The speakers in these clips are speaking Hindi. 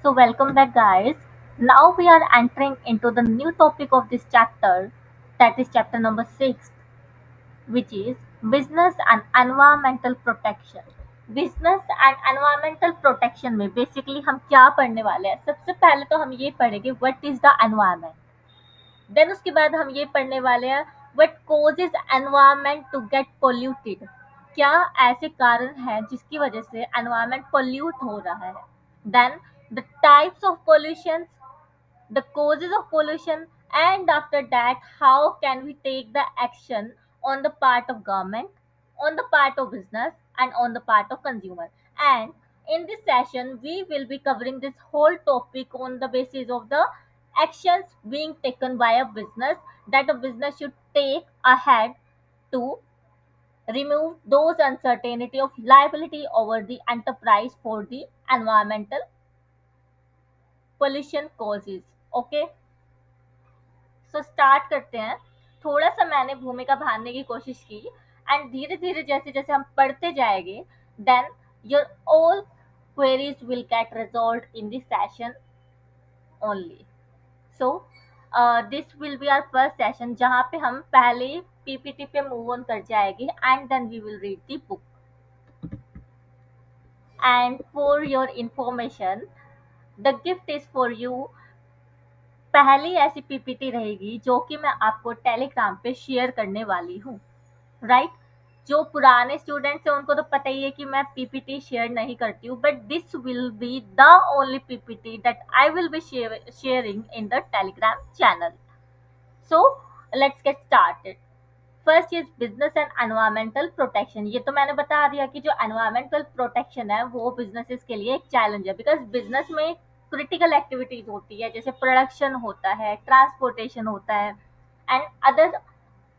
So, welcome back, guys. Now we are entering into the new topic of this chapter, that is chapter number 6, which is business and environmental protection. Business and environmental protection में बेसिकली हम क्या पढ़ने वाले हैं? सबसे पहले तो हम ये पढ़ेंगे what is the environment. Then उसके बाद हम ये पढ़ने वाले हैं what causes environment to get polluted. क्या ऐसे कारण हैं जिसकी वजह से एनवायरनमेंट पोल्यूट हो रहा है? Then the types of pollution, the causes of pollution, and after that how can we take the action on the part of government, on the part of business, and on the part of consumer. And in this session we will be covering this whole topic on the basis of the actions being taken by a business, that a business should take ahead to remove those uncertainty of liability over the enterprise for the environmental pollution causes. Okay, so start करते हैं। थोड़ा सा मैंने भूमिका बांधने की कोशिश की, एंड धीरे धीरे जैसे जैसे हम पढ़ते जाएंगे, then your all queries will get resolve in this session only. So this will be our first session जहाँ पे हम पहले पीपीटी पे मूव ऑन कर जाएंगे and then we will read the book. And for your information, the gift is for you. पहली ऐसी पीपीटी रहेगी जो कि मैं आपको टेलीग्राम पे शेयर करने वाली हूँ, राइट? जो पुराने स्टूडेंट्स हैं उनको तो पता ही है कि मैं पीपीटी शेयर नहीं करती हूँ, but this will be the only PPT that I will be sharing in the Telegram channel. So let's get started. First is business and environmental protection. ये तो मैंने बता दिया कि जो एनवायरमेंटल प्रोटेक्शन है वो बिजनेसेस के लिए एक चैलेंज है, बिकॉज बिजनेस में क्रिटिकल एक्टिविटीज होती है, जैसे प्रोडक्शन होता है, ट्रांसपोर्टेशन होता है, एंड अदर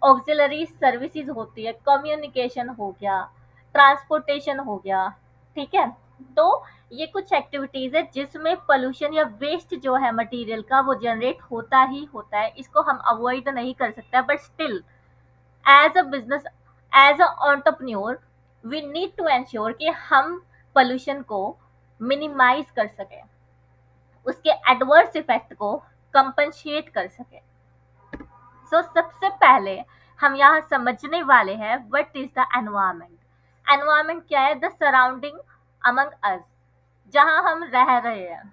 ऑक्सिलरी सर्विसेज होती है, कम्युनिकेशन हो गया, ट्रांसपोर्टेशन हो गया। ठीक है, तो ये कुछ एक्टिविटीज है जिसमें पोल्यूशन या वेस्ट जो है मटेरियल का वो जनरेट होता ही होता है, इसको हम अवॉइड नहीं कर सकते, but still as a business, as a entrepreneur, we need to ensure कि हम पोल्यूशन को मिनिमाइज कर सकें, उसके एडवर्स इफेक्ट को कंपनसेट कर सकें। सबसे पहले हम यहाँ समझने वाले हैं what is the environment. Environment क्या है? द सराउंडिंग अमंग अस, जहाँ हम रह रहे हैं।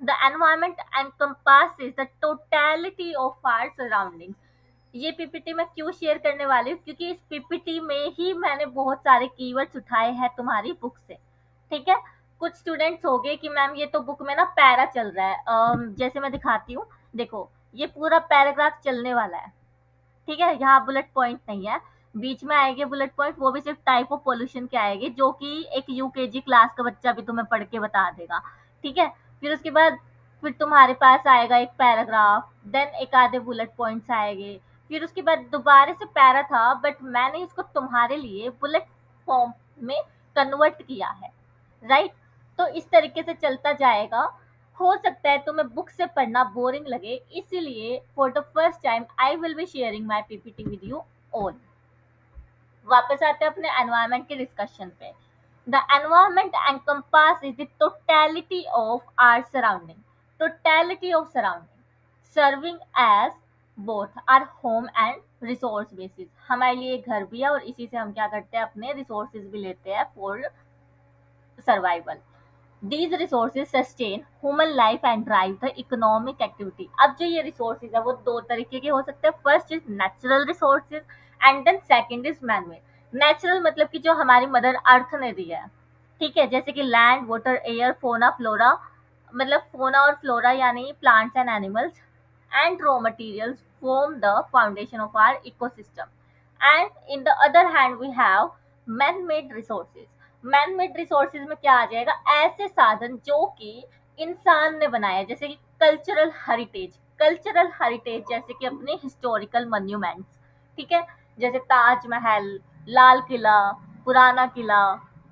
The environment encompasses the totality of our surroundings. ये पीपीटी मैं क्यों शेयर करने वाली हूँ? क्योंकि इस पीपीटी में ही मैंने बहुत सारे कीवर्ड्स उठाए हैं तुम्हारी बुक से। ठीक है, कुछ स्टूडेंट्स हो गए कि मैम ये तो बुक में ना पैरा चल रहा है। जैसे मैं दिखाती हूँ, देखो ये पूरा पैराग्राफ चलने वाला है। ठीक है, यहाँ बुलेट पॉइंट नहीं है, बीच में आएंगे बुलेट पॉइंट, वो भी सिर्फ टाइप ऑफ पोल्यूशन के आएंगे, जो कि एक यूकेजी क्लास का बच्चा भी तुम्हें पढ़ के बता देगा। ठीक है, फिर उसके बाद फिर तुम्हारे पास आएगा एक पैराग्राफ, देन एक आधे बुलेट पॉइंट्स आएंगे, फिर उसके बाद दोबारा से पैरा था, बट मैंने इसको तुम्हारे लिए बुलेट फॉर्म में कन्वर्ट किया है, राइट? तो इस तरीके से चलता जाएगा। हो सकता है तुम्हें बुक से पढ़ना बोरिंग लगे, इसीलिए for the first time I will be sharing my PPT with you all. वापस आते हैं अपने एनवायरनमेंट के डिस्कशन पे। The environment encompass is the totality of our surrounding, totality of surrounding, serving as both our home and resource basis. हमारे लिए घर भी है और इसी से हम क्या करते हैं, अपने रिसोर्सेज भी लेते हैं for survival. These resources sustain human life and drive the economic activity। अब जो ये resources है वो दो तरीके के हो सकते हैं। First is natural resources and then second is man made. Natural मतलब कि जो हमारी मदर अर्थ ने दिया है, ठीक है, जैसे कि land, water, air, fauna, flora, मतलब फोना और फ्लोरा यानी plants and animals, and raw materials form the foundation of our ecosystem. And in the other hand we have man made resources. Man made resources में क्या आ जाएगा? ऐसे साधन जो कि इंसान ने बनाया, जैसे कि कल्चरल हेरिटेज, कल्चरल हेरिटेज जैसे कि अपने हिस्टोरिकल मॉन्यूमेंट्स। ठीक है, जैसे ताजमहल, लाल किला, पुराना किला,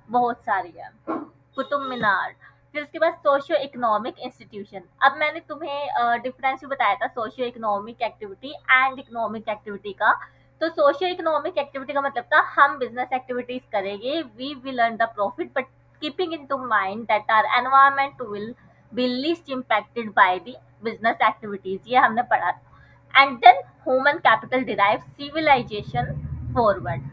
बहुत सारी है, कुतुब मीनार। फिर उसके बाद सोशियो इकोनॉमिक इंस्टीट्यूशन। अब मैंने तुम्हें डिफरेंस भी बताया था socio economic activity and economic activity का। तो सोशियो इकोनॉमिक एक्टिविटी का मतलब था हम बिजनेस एक्टिविटीज करेंगे, we will earn the profit, but keeping in to mind that our environment will be least impacted by the business activities, ये हमने पढ़ा था। And then human capital derives civilization forward।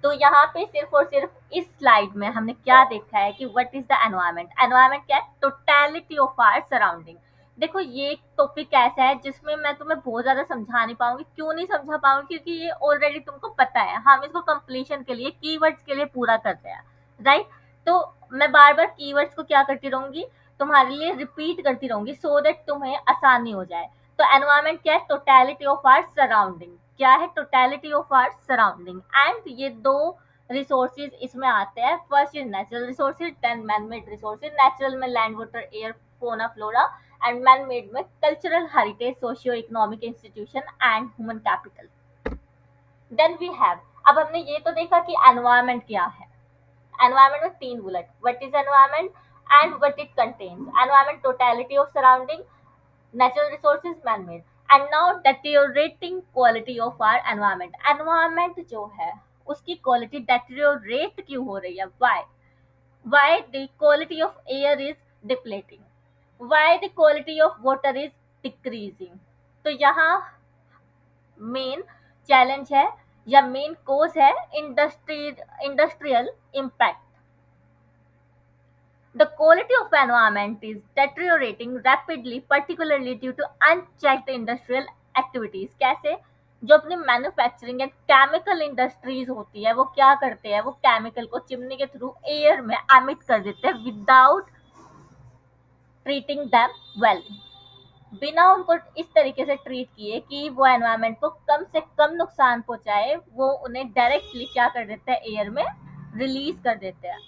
तो यहाँ पे सिर्फ और सिर्फ इस स्लाइड में हमने क्या देखा है कि what is the environment. Environment क्या है? Totality of our surrounding. देखो ये एक टॉपिक ऐसा है जिसमें मैं तुम्हें बहुत ज्यादा समझा नहीं पाऊंगी। क्यों नहीं समझा पाऊंगी? क्योंकि ये ऑलरेडी तुमको पता है, हम इसको कंप्लीशन के लिए कीवर्ड्स के लिए पूरा कर रहे हैं, राइट। तो मैं बार बार कीवर्ड्स को क्या करती रहूंगी, तुम्हारे लिए रिपीट करती रहूंगी सो दैट तुम्हें आसानी हो जाए। तो एनवायरनमेंट क्या है? Totality of our surrounding. क्या है? Totality of our surrounding. And ये दो रिसोर्सेज इसमें आते हैं। First is natural resources, then man made resources. Natural में land, water, air, fauna, flora, and man made में cultural heritage, socio economic institution and human capital. Then we have, अब हमने ये तो देखा कि एनवायरनमेंट क्या है। एनवायरनमेंट में तीन bullet, what is environment and what it contains. Environment totality of surrounding, natural resources, man made। and now deteriorating quality of our environment। environment जो है उसकी quality deteriorate क्यों हो रही है? why the quality of air is depleting, why the quality of water is decreasing। तो यहाँ मेन चैलेंज है या मेन कोज है industrial impact. The quality of environment is deteriorating rapidly, particularly due to unchecked industrial activities। कैसे? जो अपनी मैन्युफैक्चरिंग एंड केमिकल इंडस्ट्रीज होती है वो क्या करते हैं? वो केमिकल को चिमनी के थ्रू एयर में एमिट कर देते हैं विदाउट ट्रीटिंग दैम वेल। बिना उनको इस तरीके से ट्रीट किए कि वो एनवायरनमेंट को कम से कम नुकसान पहुंचाए, वो उन्हें डायरेक्टली क्या कर देते हैं? एयर में रिलीज कर देते हैं।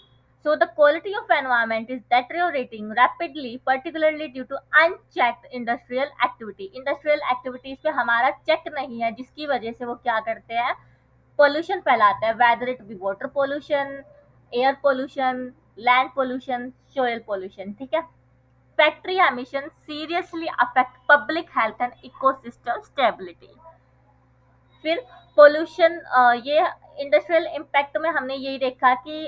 So the quality of environment is deteriorating rapidly, particularly due to unchecked industrial activity। Industrial activities पे हमारा चेक नहीं है, जिसकी वजह से वो क्या करते हैं? पोल्यूशन फैलाते हैं, whether it be water pollution, air pollution, land pollution, soil pollution। ठीक है। Factory emission seriously affect public health and ecosystem stability. फिर पोल्यूशन, ये इंडस्ट्रियल इम्पैक्ट में हमने यही देखा कि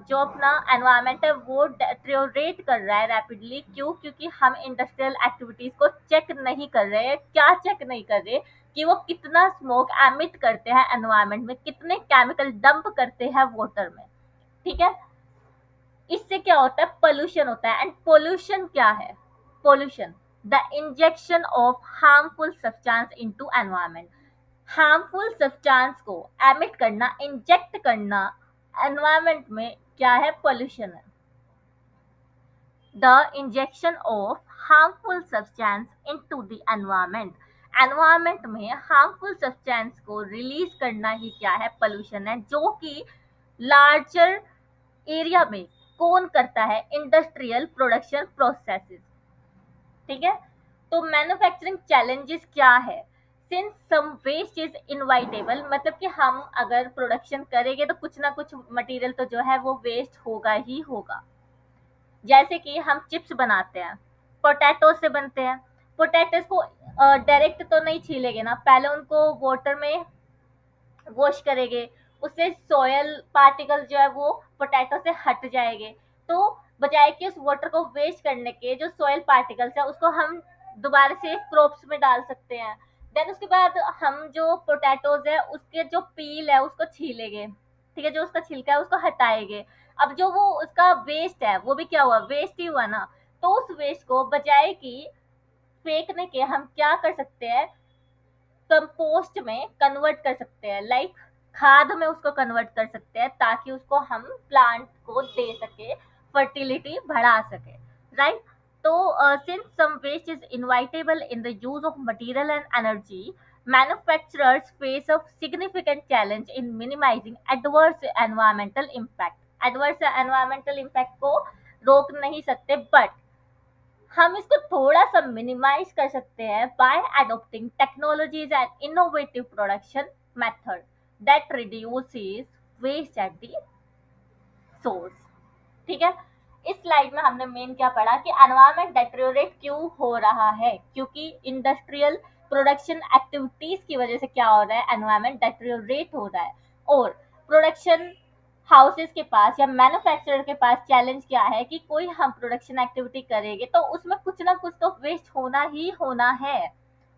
जो अपना एनवायरनमेंट है वो डेटेरियोरेट कर रहा है रैपिडली। क्यों? क्योंकि हम इंडस्ट्रियल एक्टिविटीज को चेक नहीं कर रहे हैं। क्या चेक नहीं कर रहे? कि वो कितना स्मोक एमिट करते हैं एनवायरनमेंट में, कितने केमिकल डंप करते हैं वाटर में। ठीक है। इससे क्या होता है? पोल्यूशन होता है। एंड पोल्यूशन क्या है? Pollution the injection of harmful substance into environment. Harmful substance को एमिट करना, इंजेक्ट करना एनवायरनमेंट में क्या है? पोल्यूशन है। The injection of harmful substance into the environment. Environment में हार्मफुल सब्सटेंस को रिलीज करना ही क्या है? पोल्यूशन है। जो कि लार्जर एरिया में कौन करता है? Industrial production processes. ठीक है। तो मैन्युफैक्चरिंग चैलेंजेस क्या है? Since some waste is inevitable, मतलब कि हम अगर प्रोडक्शन करेंगे तो कुछ ना कुछ मटेरियल तो जो है वो वेस्ट होगा ही होगा। जैसे कि हम चिप्स बनाते हैं, पोटैटो से बनते हैं। पोटैटोस को डायरेक्ट तो नहीं छीलेंगे ना, पहले उनको वाटर में वॉश करेंगे, उससे सॉयल पार्टिकल जो है वो पोटैटो से हट जाएंगे। तो बजाय कि उस वाटर को वेस्ट करने के, जो सॉयल पार्टिकल्स है उसको हम दोबारा से क्रॉप्स में डाल सकते हैं। देन उसके बाद हम जो पोटैटोज है उसके जो पील है उसको छीलेंगे। ठीक है। जो उसका छिलका है उसको हटाएंगे। अब जो वो उसका वेस्ट है वो भी क्या हुआ? वेस्ट ही हुआ ना। तो उस वेस्ट को बजाय कि फेंकने के हम क्या कर सकते हैं? कंपोस्ट में कन्वर्ट कर सकते हैं, लाइक खाद में उसको कन्वर्ट कर सकते हैं, ताकि उसको हम प्लांट को दे सके, फर्टिलिटी बढ़ा सके, राइट। तो since some waste is inevitable in the use of material and energy, manufacturers face a significant challenge in minimising adverse environmental impact. Adverse environmental impact को रोक नहीं सकते, बट हम इसको थोड़ा सा मिनिमाइज कर सकते हैं by adopting technologies and innovative production method that reduces waste at the source. ठीक है। इस स्लाइड में हमने मेन क्या पढ़ा कि एनवायरनमेंट डेटेरियोरेट क्यों हो रहा है? क्योंकि इंडस्ट्रियल प्रोडक्शन एक्टिविटीज की वजह से क्या हो रहा है? एनवायरनमेंट डेटेरियोरेट हो रहा है। और प्रोडक्शन हाउसेस के पास या मैन्युफैक्चरर के पास चैलेंज क्या है कि कोई हम प्रोडक्शन एक्टिविटी करेंगे तो उसमें कुछ ना कुछ तो वेस्ट होना ही होना है।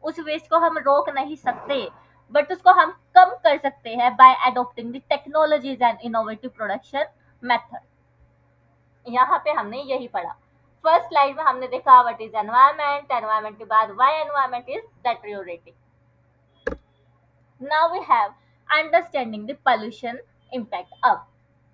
उस वेस्ट को हम रोक नहीं सकते, बट उसको हम कम कर सकते हैं by adopting the technologies and innovative production method. यहाँ पे हमने यही पढ़ा। फर्स्ट स्लाइड में हमने देखा व्हाट इज एनवायरनमेंट, एनवायरनमेंट के बाद why environment is deteriorating. Now we have understanding the pollution impact. अब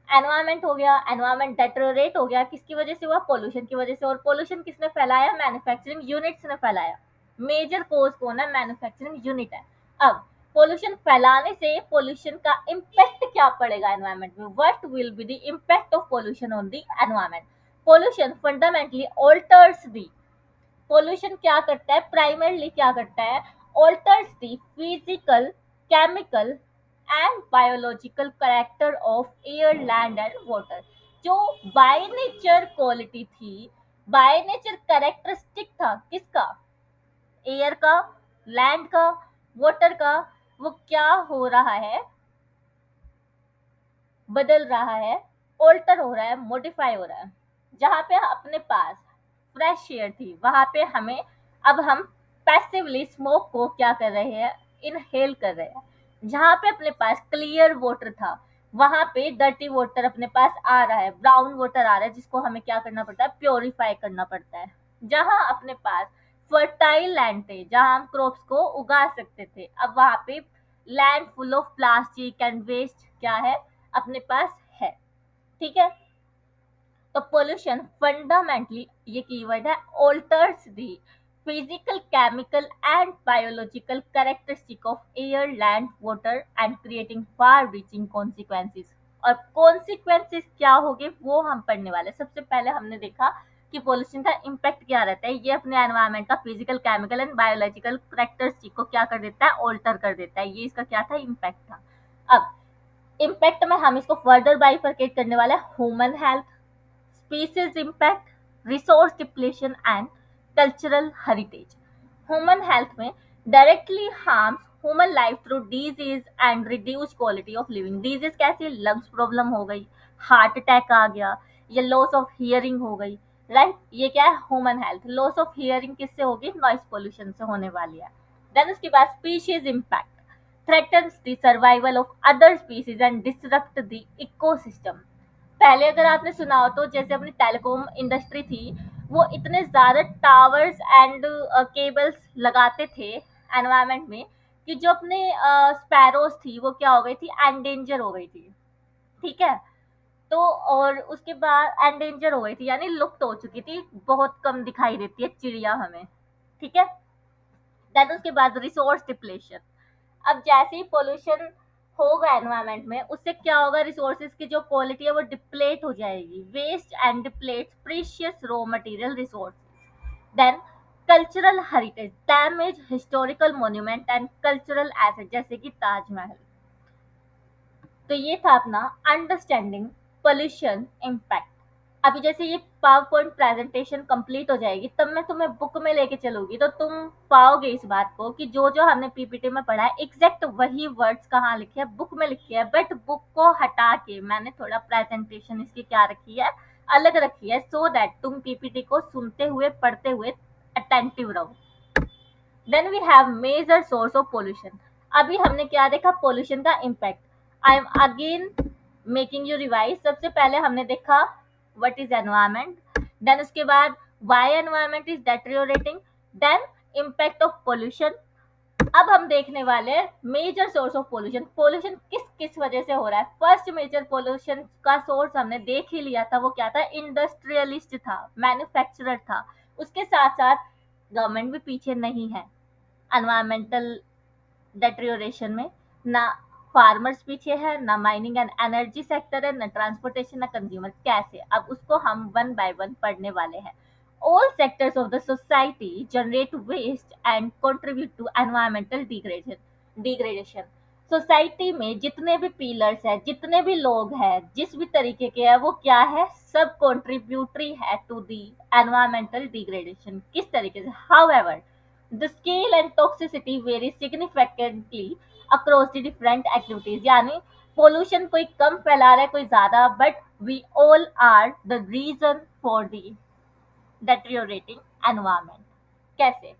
एनवायरनमेंट हो गया, एनवायरनमेंट डेटेरियोरेट हो गया, किसकी वजह से हुआ? पोल्यूशन की वजह से। और पोल्यूशन किसने फैलाया? मैन्युफैक्चरिंग यूनिट्स ने फैलाया। मेजर कोज कौन है? मैन्युफैक्चरिंग यूनिट है। अब पोल्यूशन फैलाने से पोल्यूशन का इम्पैक्ट क्या पड़ेगा एनवायरनमेंट में? What will be the impact of pollution on the environment? Pollution fundamentally alters the, pollution क्या करता है? प्राइमरली क्या करता है? Alters the physical, chemical and biological character of air, land and water. जो बाय नेचर क्वालिटी थी, बाय नेचर कैरेक्टरिस्टिक था किसका? एयर का, लैंड का, वाटर का, वो क्या हो रहा है? बदल रहा है, ऑल्टर हो रहा है, मॉडिफाई हो रहा है। जहाँ पे अपने पास फ्रेश एयर थी वहां पे हमें, अब हम पैसिवली स्मोक को क्या कर रहे हैं? इनहेल कर रहे हैं। जहाँ पे अपने पास क्लियर वाटर था वहां पे डर्टी वाटर अपने पास आ रहा है, ब्राउन वाटर आ रहा है, जिसको हमें क्या करना पड़ता है? प्योरीफाई करना पड़ता है। जहाँ अपने पास फर्टाइल लैंड थे, जहाँ हम क्रॉप्स को उगा सकते थे, अब वहां पे land full of plastic and waste क्या है? अपने पास है। ठीक है, तो पोल्यूशन फंडामेंटली, ये कीवर्ड है, alters the physical, chemical and biological characteristic of air, land, water and creating far reaching consequences. और कॉन्सिक्वेंसेस क्या होंगे वो हम पढ़ने वाले। सबसे पहले हमने देखा कि पोल्यूशन का इम्पैक्ट क्या रहता है। ये अपने एनवायरनमेंट का physical, chemical and biological characteristic को क्या कर देता है? ऑल्टर कर देता है। ये इसका क्या था? इम्पैक्ट था। अब इम्पैक्ट में हम इसको फर्दर बाइफरकेट करने वाले हैं। Human health, species impact, resource depletion and cultural heritage. Human health में directly harms human life through disease and reduced quality of living. Disease कैसे? lungs problem हो गई, heart attack आ गया, या loss of hearing हो गई, राइट? ये क्या है? Human health. Loss of hearing किससे होगी? नॉइस पोल्यूशन से होने वाली है। देन उसके बाद species impact, threatens the survival of other species and disrupt the ecosystem. पहले अगर आपने सुना हो तो जैसे अपनी टेलीकॉम इंडस्ट्री थी, वो इतने ज्यादा टावर्स एंड केबल्स लगाते थे एनवायरनमेंट में कि जो अपने स्पैरोज थी वो क्या हो गई थी? एंडेंजर हो गई थी। ठीक है, तो और उसके बाद एंडेंजर हो गई थी यानी लुप्त हो चुकी थी, बहुत कम दिखाई देती है चिड़िया हमें। ठीक है, देन उसके बाद रिसोर्स डिप्लेशन। अब जैसे ही पोल्यूशन होगा एनवायरनमेंट में, उससे क्या होगा? रिसोर्सेज की जो क्वालिटी है वो डिप्लेट हो जाएगी। Waste and depletes precious raw material resources. Then cultural heritage, damage historical monument and cultural asset, जैसे कि ताजमहल। तो ये था अपना अंडरस्टैंडिंग पोल्यूशन इम्पैक्ट। अभी जैसे ये पावर पॉइंट प्रेजेंटेशन कंप्लीट हो जाएगी तब मैं तुम्हें बुक में लेके चलूंगी, तो तुम पाओगे इस बात को कि जो जो हमने पीपीटी में पढ़ा है एग्जैक्ट वही वर्ड्स कहाँ लिखे हैं? बुक में लिखे हैं। बट बुक को हटा के मैंने थोड़ा प्रेजेंटेशन इसकी क्या रखी है? अलग रखी है, सो दैट तुम पीपीटी को सुनते हुए, पढ़ते हुए अटेंटिव रहो। Then we have major source of pollution. अभी हमने क्या देखा? पोल्यूशन का impact. I am again making you revise. सबसे पहले हमने देखा व्हाट इज एनवायरनमेंट, देन उसके बाद why environment is deteriorating, then impact of pollution. अब हम देखने वाले हैं major source of pollution. Pollution किस किस वजह से हो रहा है? फर्स्ट मेजर पोल्यूशन का सोर्स हमने देख ही लिया था, वो क्या था? इंडस्ट्रियलिस्ट था, मैन्युफैक्चरर था। उसके साथ साथ गवर्नमेंट भी पीछे नहीं है एनवायरमेंटल डेटेरियोरेशन में। ना फार्मर्स पीछे है, ना माइनिंग एंड एनर्जी सेक्टर है, ना ट्रांसपोर्टेशन, ना कंज्यूमर। कैसे? अब उसको हम वन बाय वन पढ़ने वाले हैं। All sectors of the society generate waste and contribute to environmental degradation. Society में जितने भी पिलर्स हैं, जितने भी लोग हैं, जिस भी तरीके के हैं, वो क्या है? सब कॉन्ट्रीब्यूटरी है टू दी एनवायरमेंटल डिग्रेडेशन। किस तरीके से? However The scale and toxicity vary significantly across the different activities. यानी पोल्यूशन कोई कम फैला रहा है कोई ज्यादा, but we all are the reason for the deteriorating environment. कैसे?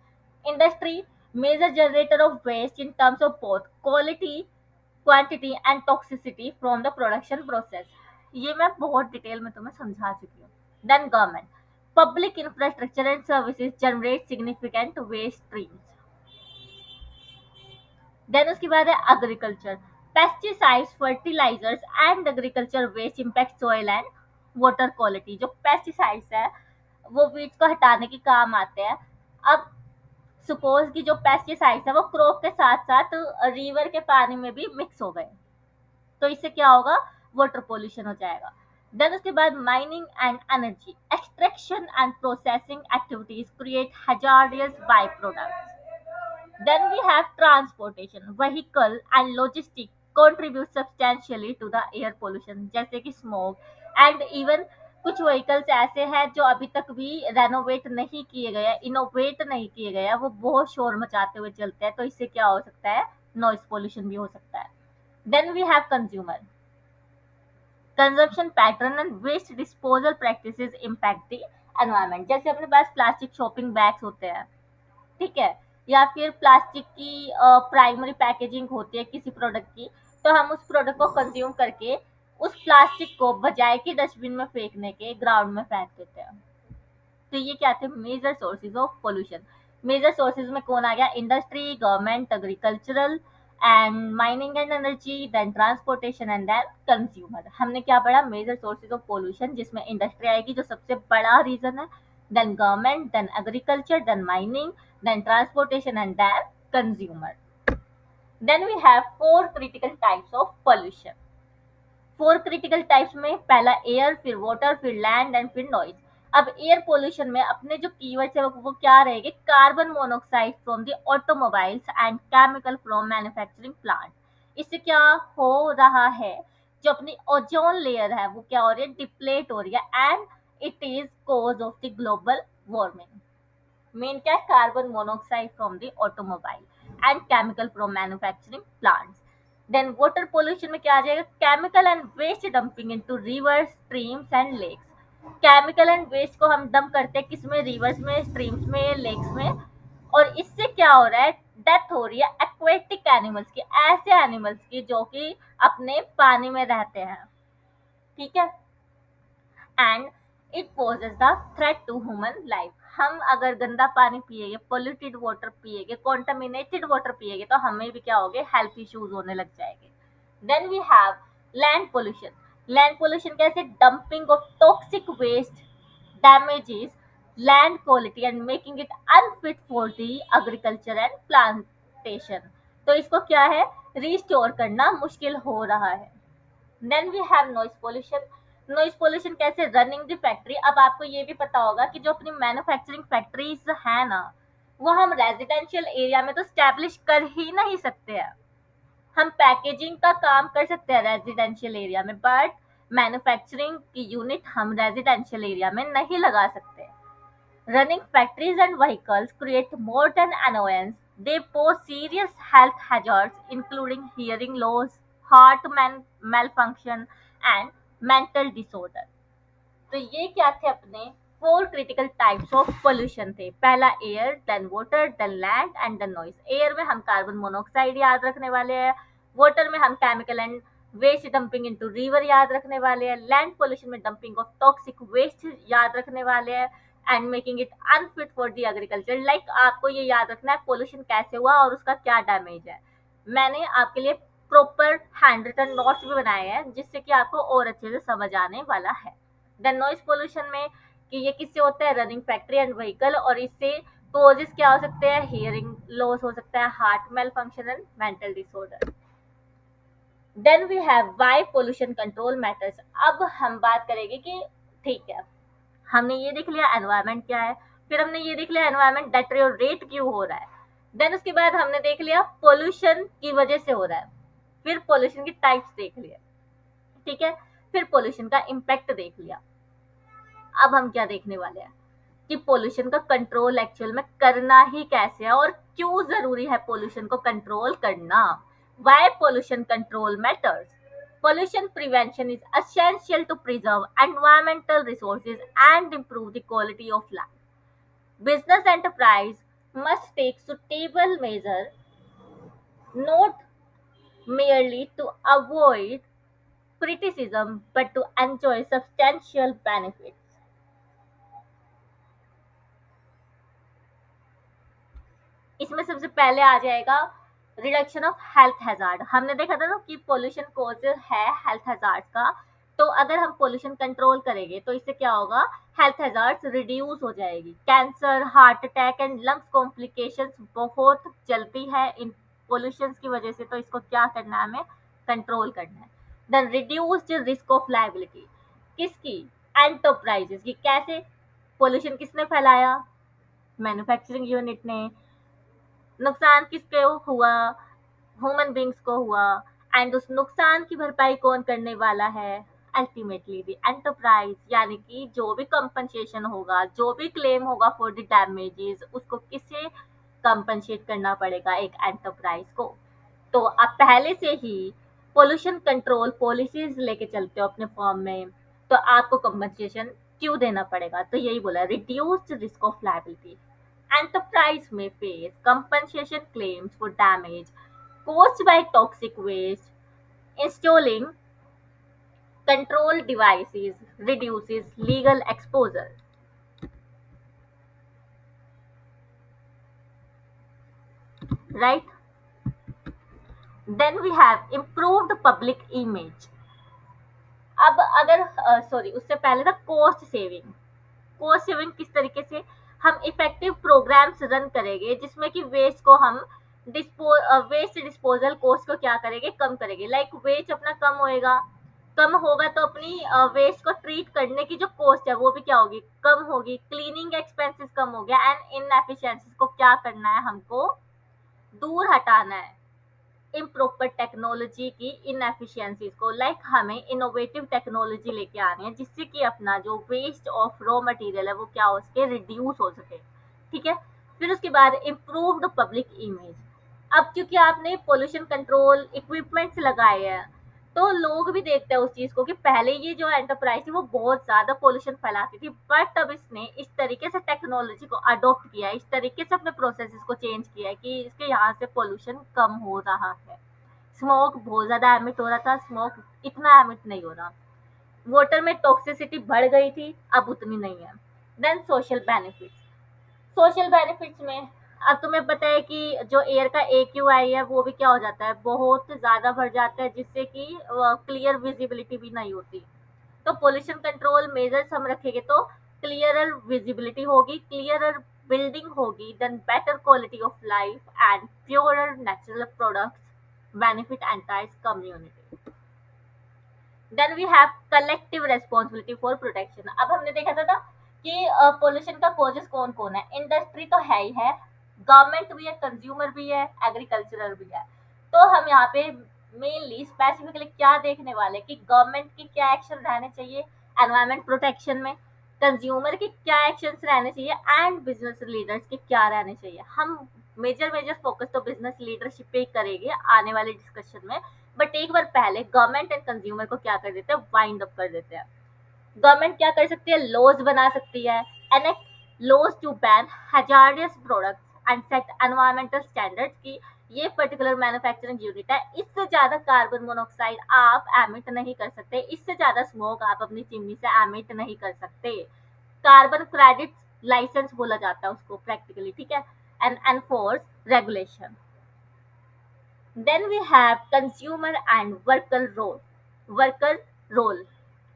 Industry major generator of waste in terms of both quality, quantity and toxicity from the production process. ये मैं बहुत डिटेल में तुम्हें समझा चुकी हूँ. Then government public infrastructure and services generate significant waste streams. Then उसके बाद है agriculture. Pesticides, fertilisers and agriculture waste impact soil and water quality. जो पेस्टिसाइड्स है वो वीड्स को हटाने के काम आते हैं. अब सपोज कि जो पेस्टिसाइड्स है वो क्रॉप के साथ साथ रिवर के पानी में भी मिक्स हो गए, तो इससे क्या होगा? वाटर पोल्यूशन हो जाएगा. देन उसके बाद mining and energy extraction and processing activities create hazardous by products. Then we have transportation, vehicle and logistics contribute substantially to the air pollution, जैसे कि smoke and even कुछ व्हीकल्स ऐसे हैं जो अभी तक भी रेनोवेट नहीं किए गए, इनोवेट नहीं किए गए हैं, वो बहुत शोर मचाते हुए चलते हैं, तो इससे क्या हो सकता है? नॉइस पोल्यूशन भी हो सकता है. Then we have consumer consumption pattern and waste disposal practices impact the environment. जैसे अपने पास प्लास्टिक शॉपिंग बैग्स होते हैं, ठीक है, या फिर प्लास्टिक की प्राइमरी पैकेजिंग होती है किसी प्रोडक्ट की, तो हम उस प्रोडक्ट को कंज्यूम करके उस प्लास्टिक को बजाय कि डस्टबिन में फेंकने के ग्राउंड में फेंक देते हैं. तो ये क्या थे? Major sources of pollution. Major sources में कौन आ गया? Industry, government, agricultural and mining and energy, then transportation and then consumer. हमने क्या पढ़ा? मेजर सोर्सेज ऑफ पोल्यूशन, जिसमें इंडस्ट्री आएगी जो सबसे बड़ा रीजन है, then government, then agriculture, then mining, then transportation, and then consumer. Then we have four critical types of pollution. Four critical types में पहला एयर, फिर वाटर, फिर लैंड एंड फिर नॉइज. अब एयर पोल्यूशन में अपने जो कीवर्ड्स है वो क्या रहेंगे? Carbon monoxide from the automobiles and chemical from manufacturing plant. इससे क्या हो रहा है? जो अपनी ओजोन लेयर है वो क्या हो रही है? डिप्लेट हो रही है, and it is cause of the global warming. Main क्या है? Carbon monoxide from the automobile and chemical from manufacturing plants. Then water pollution में क्या आ जाएगा? Chemical and waste dumping into rivers, streams and lakes. Chemical and waste को हम डंप करते हैं किसमें? रिवर्स में, स्ट्रीम्स में, लेक्स में. और इससे क्या हो रहा है? डेथ हो रही है एक्वेटिक एनिमल्स की, ऐसे एनिमल्स की जो कि अपने पानी में रहते हैं, ठीक है. And it poses the threat to human life. हम अगर गंदा पानी पिएंगे, पोल्यूटेड वाटर पिएंगे, कॉन्टामिनेटेड वाटर पिएंगे, तो हमें भी क्या होगे? हेल्थ इश्यूज होने लग जाएंगे. Then we have land pollution. Land pollution कैसे? Dumping of toxic waste damages land quality and making it unfit for the agriculture and plantation. तो इसको क्या है? रिस्टोर करना मुश्किल हो रहा है. Then we have noise pollution. Noise pollution कैसे? Running the factory. अब आपको ये भी पता होगा कि जो अपनी मैन्युफैक्चरिंग फैक्ट्रीज है ना, वो हम रेजिडेंशियल एरिया में तो स्टैब्लिश कर ही नहीं सकते हैं. हम पैकेजिंग का काम कर सकते हैं रेजिडेंशियल एरिया में, बट मैन्युफैक्चरिंग की यूनिट हम रेजिडेंशियल एरिया में नहीं लगा सकते. Running factories and vehicles create more than annoyance. They pose serious health hazards, including hearing loss, heart malfunction, and mental disorder. तो ये क्या थे? अपने four critical types of pollution थे. पहला air, then water, then land and then noise. Air में हम कार्बन मोनोऑक्साइड याद रखने वाले हैं. वाटर में हम chemical and waste dumping into river याद रखने वाले हैं. लैंड पोल्यूशन में डंपिंग ऑफ टॉक्सिक वेस्ट याद रखने वाले हैं, and making it unfit for the agriculture. Like आपको ये याद रखना है पोल्यूशन कैसे हुआ और उसका क्या डैमेज है. मैंने आपके लिए प्रॉपर हैंड रिटन नोट्स भी बनाए हैं जिससे कि आपको और अच्छे से समझ आने वाला है. देन नॉइज पोल्यूशन में कि ये किससे होता है? रनिंग फैक्ट्री एंड व्हीकल, और इससे कॉजेस क्या हो सकते हैं? हियरिंग लॉस हो सकता है, heart malfunction and mental disorder. Then we have why pollution control matters. अब हम बात करेंगे कि ठीक है, हमने ये देख लिया एनवायरनमेंट क्या है, फिर हमने ये देख लिया एनवायरनमेंट डेटेरियोरेट क्यों हो रहा है, देन उसके बाद हमने देख लिया पोल्यूशन की वजह से हो रहा है, फिर पोल्यूशन की टाइप्स देख लिए, ठीक है, फिर पोल्यूशन का इम्पैक्ट देख लिया. अब हम क्या देखने वाले हैं? कि पोल्यूशन का कंट्रोल एक्चुअल में करना ही कैसे है और क्यों जरूरी है पोल्यूशन को कंट्रोल करना. Why pollution control matters. Pollution prevention is essential to preserve environmental resources and improve the quality of life. Business enterprise must take suitable measures not merely to avoid criticism but to enjoy substantial benefits. इसमें सबसे पहले आ जाएगा रिडक्शन ऑफ हेल्थ हैजार्ड. हमने देखा था ना कि पोल्यूशन कॉज है हेल्थ हैजार्ड का. तो अगर हम पोल्यूशन कंट्रोल करेंगे तो इससे क्या होगा, हेल्थ हैजार्ड्स रिड्यूस हो जाएगी. Cancer, heart attack and lungs complications बहुत चलती है इन पोल्यूशन की वजह से. तो इसको क्या करना है, हमें कंट्रोल करना है. Then reduce the risk of liability. किसकी, एंटरप्राइजेस की. कैसे, पोल्यूशन किसने फैलाया, मैन्युफैक्चरिंग यूनिट ने. नुकसान किसको हुआ, ह्यूमन बींग्स को हुआ. एंड उस नुकसान की भरपाई कौन करने वाला है, अल्टीमेटली द एंटरप्राइज. यानी कि जो भी कंपनसेशन होगा, जो भी क्लेम होगा फॉर द डैमेजेस, उसको किसे कंपनसेट करना पड़ेगा, एक एंटरप्राइज को. तो आप पहले से ही पोल्यूशन कंट्रोल पॉलिसीज लेके चलते हो अपने फॉर्म में, तो आपको कंपनसेशन क्यों देना पड़ेगा. तो यही बोला, reduce risk of liability. Enterprise may face compensation claims for damage caused by toxic waste. Installing control devices reduces legal exposure. Right? Then we have improved public image. अब अगर सॉरी उससे पहले था कॉस्ट सेविंग. कॉस्ट सेविंग किस तरीके से, हम इफेक्टिव प्रोग्राम्स रन करेंगे जिसमें कि वेस्ट को हम वेस्ट डिस्पोजल कॉस्ट को क्या करेंगे, कम करेंगे. लाइक वेस्ट अपना कम होएगा, कम होगा तो अपनी वेस्ट को ट्रीट करने की जो कॉस्ट है वो भी क्या होगी, कम होगी. क्लीनिंग एक्सपेंसेस कम हो गया. एंड इनएफिशिएंसीज को क्या करना है, हमको दूर हटाना है. इम्प्रॉपर टेक्नोलॉजी की इनएफिशिएंसीज को, लाइक हमें इनोवेटिव टेक्नोलॉजी लेके आनी है जिससे कि अपना जो वेस्ट ऑफ रॉ मटेरियल है वो क्या हो सके, रिड्यूस हो सके. ठीक है. फिर उसके बाद इम्प्रूव्ड पब्लिक इमेज. अब क्योंकि आपने पोल्यूशन कंट्रोल इक्विपमेंट्स लगाए हैं तो लोग भी देखते हैं उस चीज को कि पहले ये जो एंटरप्राइज थी वो बहुत ज्यादा पोल्यूशन फैलाती थी, बट अब इसने इस तरीके से टेक्नोलॉजी को अडॉप्ट किया है, इस तरीके से अपने प्रोसेसेस को चेंज किया है कि इसके यहाँ से पोल्यूशन कम हो रहा है. स्मोक बहुत ज्यादा एमिट हो रहा था, स्मोक इतना एमिट नहीं हो रहा. वाटर में टॉक्सिसिटी बढ़ गई थी, अब उतनी नहीं है. Then social benefits. Social benefits में अब तुम्हें पता है कि जो एयर का AQI है वो भी क्या हो जाता है, बहुत ज़्यादा बढ़ जाता है जिससे कि क्लियर विजिबिलिटी भी नहीं होती. तो पोल्यूशन कंट्रोल मेजर्स हम रखेंगे तो क्लियरर विजिबिलिटी होगी, क्लियरर बिल्डिंग होगी, then better quality of life and purer natural products benefit entire community. Then we have collective responsibility for protection. अब हमने देखा था कि पोल्यूशन का कॉजेस कौन कौन है. इंडस्ट्री तो है ही है, गवर्नमेंट भी है, कंज्यूमर भी है, एग्रीकल्चरल भी है. तो हम यहाँ पे मेनली स्पेसिफिकली क्या देखने वाले कि गवर्नमेंट की क्या एक्शन रहने चाहिए एनवायरमेंट प्रोटेक्शन में, कंज्यूमर के क्या एक्शंस रहने चाहिए एंड बिजनेस लीडर्स के क्या रहने चाहिए. हम मेजर मेजर फोकस तो बिजनेस लीडरशिप पे ही करेंगे आने वाले डिस्कशन में. बट एक बार पहले गवर्नमेंट एंड कंज्यूमर को क्या कर देते हैं, वाइंड अप कर देते हैं. गवर्नमेंट क्या कर सकती है, लॉज बना सकती है, enact laws to ban hazardous products and set environmental standards की ये पर्टिकुलर मैन्युफैक्चरिंग यूनिट है, इससे ज्यादा कार्बन मोनोऑक्साइड आप एमिट नहीं कर सकते, इससे ज्यादा स्मोक आप अपनी चिमनी से एमिट नहीं कर सकते. कार्बन क्रेडिट लाइसेंस बोला जाता है उसको प्रैक्टिकली. ठीक है. And enforce regulation. Then we have consumer and worker role. Worker role.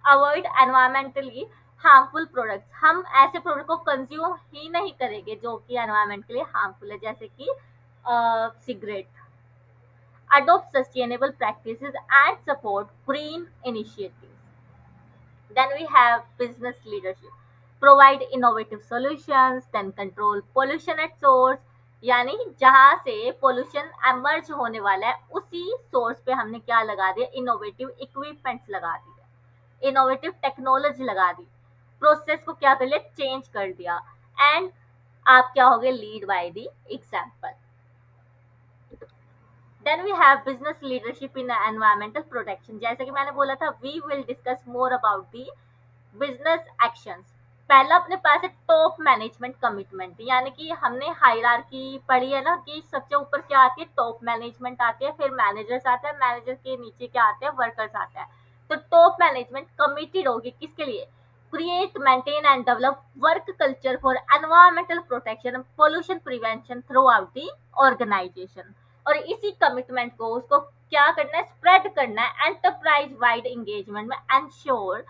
Avoid environmentally harmful products. हम ऐसे प्रोडक्ट को कंज्यूम ही नहीं करेंगे जो कि एनवायरमेंट के लिए हार्मफुल है, जैसे कि cigarette. Adopt sustainable practices and support green initiatives. Then we have business leadership. Provide innovative solutions, then control pollution at source. यानी जहां से पोल्यूशन एमर्ज होने वाला है उसी सोर्स पे हमने क्या लगा दिया, इनोवेटिव इक्विपमेंट्स लगा दिए, इनोवेटिव टेक्नोलॉजी लगा दी, प्रोसेस को क्या कर लिया, चेंज कर दिया. एंड आप क्या होगे, lead by the example. Then we have business leadership in environmental protection. जैसे कि मैंने बोला था, we will discuss more about the business actions. पहला अपने पास है टॉप मैनेजमेंट कमिटमेंट, यानी कि हमने हायरार्की पढ़ी है ना, कि सबसे ऊपर क्या आती है, टॉप मैनेजमेंट आती है, फिर मैनेजर्स आता है, मैनेजर के नीचे क्या आते हैं, वर्कर्स आते हैं। तो टॉप मैनेजमेंट कमिटेड होगी किसके लिए, create maintain and develop work culture for environmental protection and pollution prevention throughout the organisation. और इसी कमिटमेंट को उसको क्या करना है, स्प्रेड करना है एंटरप्राइज वाइड एंगेजमेंट में। Ensure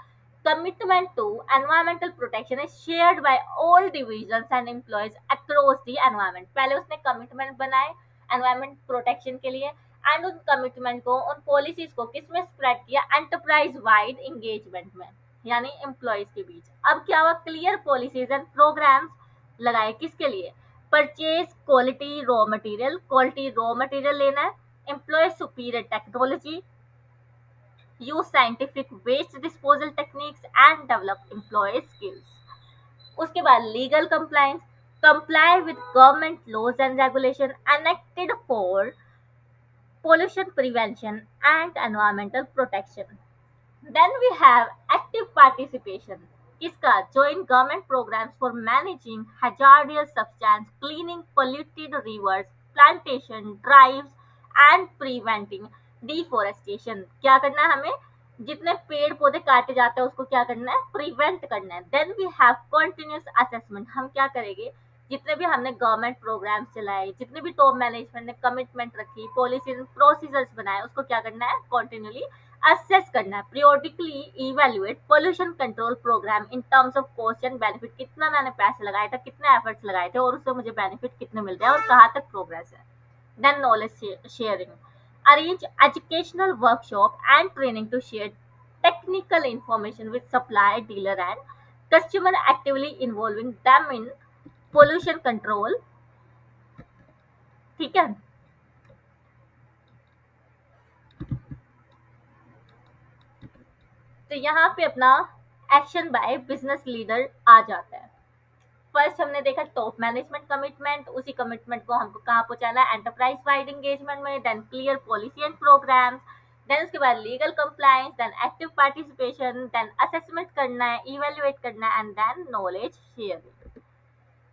commitment to environmental protection is shared by all divisions and employees across the environment। पहले उसने कमिटमेंट बनाए एनवायरमेंट प्रोटेक्शन के लिए, एंड उन कमिटमेंट को, उन पॉलिसीज को किसमें स्प्रेड किया, एंटरप्राइज वाइड एंगेजमेंट में, यानी एम्प्लॉयज के बीच। अब क्या हुआ, क्लियर पॉलिसीज एंड प्रोग्राम्स लगाए किसके लिए, परचेज क्वालिटी रॉ मटेरियल लेना है, employ superior technology, use scientific waste disposal techniques and develop employee skills। उसके बाद legal compliance, comply with government laws and regulation enacted for pollution prevention and environmental protection। Then we have active participation, किसका, join government programs for managing hazardous substance, cleaning polluted rivers, plantation drives and preventing deforestation। क्या करना है हमें, जितने पेड़ पौधे काटे जाते हैं उसको क्या करना है, प्रिवेंट करना है। Then we have continuous assessment, हम क्या करेंगे, जितने भी हमने गवर्नमेंट प्रोग्राम चलाए, जितने भी टॉप मैनेजमेंट ने कमिटमेंट रखी, पॉलिसीज प्रोसीजर्स बनाए, उसको क्या करना है, कंटिन्यूली असेस करना है। Periodically evaluate pollution control programme in terms of cost and benefit, कितना मैंने पैसे लगाए थे, कितने एफर्ट्स लगाए थे, और उससे मुझे बेनिफिट कितने मिल रहे हैं और कहाँ तक प्रोग्रेस है। Then knowledge sharing, arrange educational workshop and training to share technical information with supplier, dealer and customer, actively involving them in pollution control। ठीक है, तो यहाँ पे अपना एक्शन बाय बिजनेस लीडर आ जाता है। फर्स्ट हमने देखा टॉप मैनेजमेंट कमिटमेंट, उसी कमिटमेंट को हमको कहाँ पहुंचाना है, एंटरप्राइज वाइड एंगेजमेंट में। Then clear policy and programmes, then उसके बाद legal compliance, then active participation, then assessment करना है, इवेल्युएट करना है, and then knowledge sharing.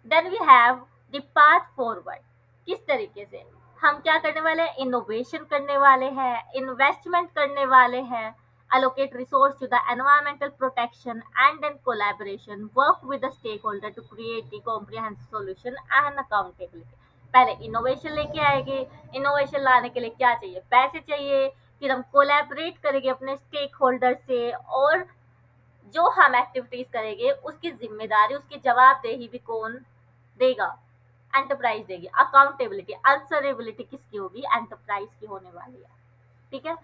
Then we have the path forward, किस तरीके से हम क्या करने वाले हैं, इनोवेशन करने वाले हैं, इन्वेस्टमेंट करने वाले हैं, allocate resource to the environmental protection and then collaboration work with the stakeholder to create the comprehensive solution and accountability। पहले इनोवेशन लेके आएंगे, इनोवेशन लाने के लिए क्या चाहिए, पैसे चाहिए, फिर हम कोलैबोरेट करेंगे अपने स्टेक होल्डर से, और जो हम एक्टिविटीज करेंगे उसकी जिम्मेदारी, उसकी जवाबदेही भी कौन देगा, एंटरप्राइज देगी। अकाउंटेबिलिटी, आंसरेबिलिटी किसकी होगी, एंटरप्राइज की होने वाली है। ठीक है,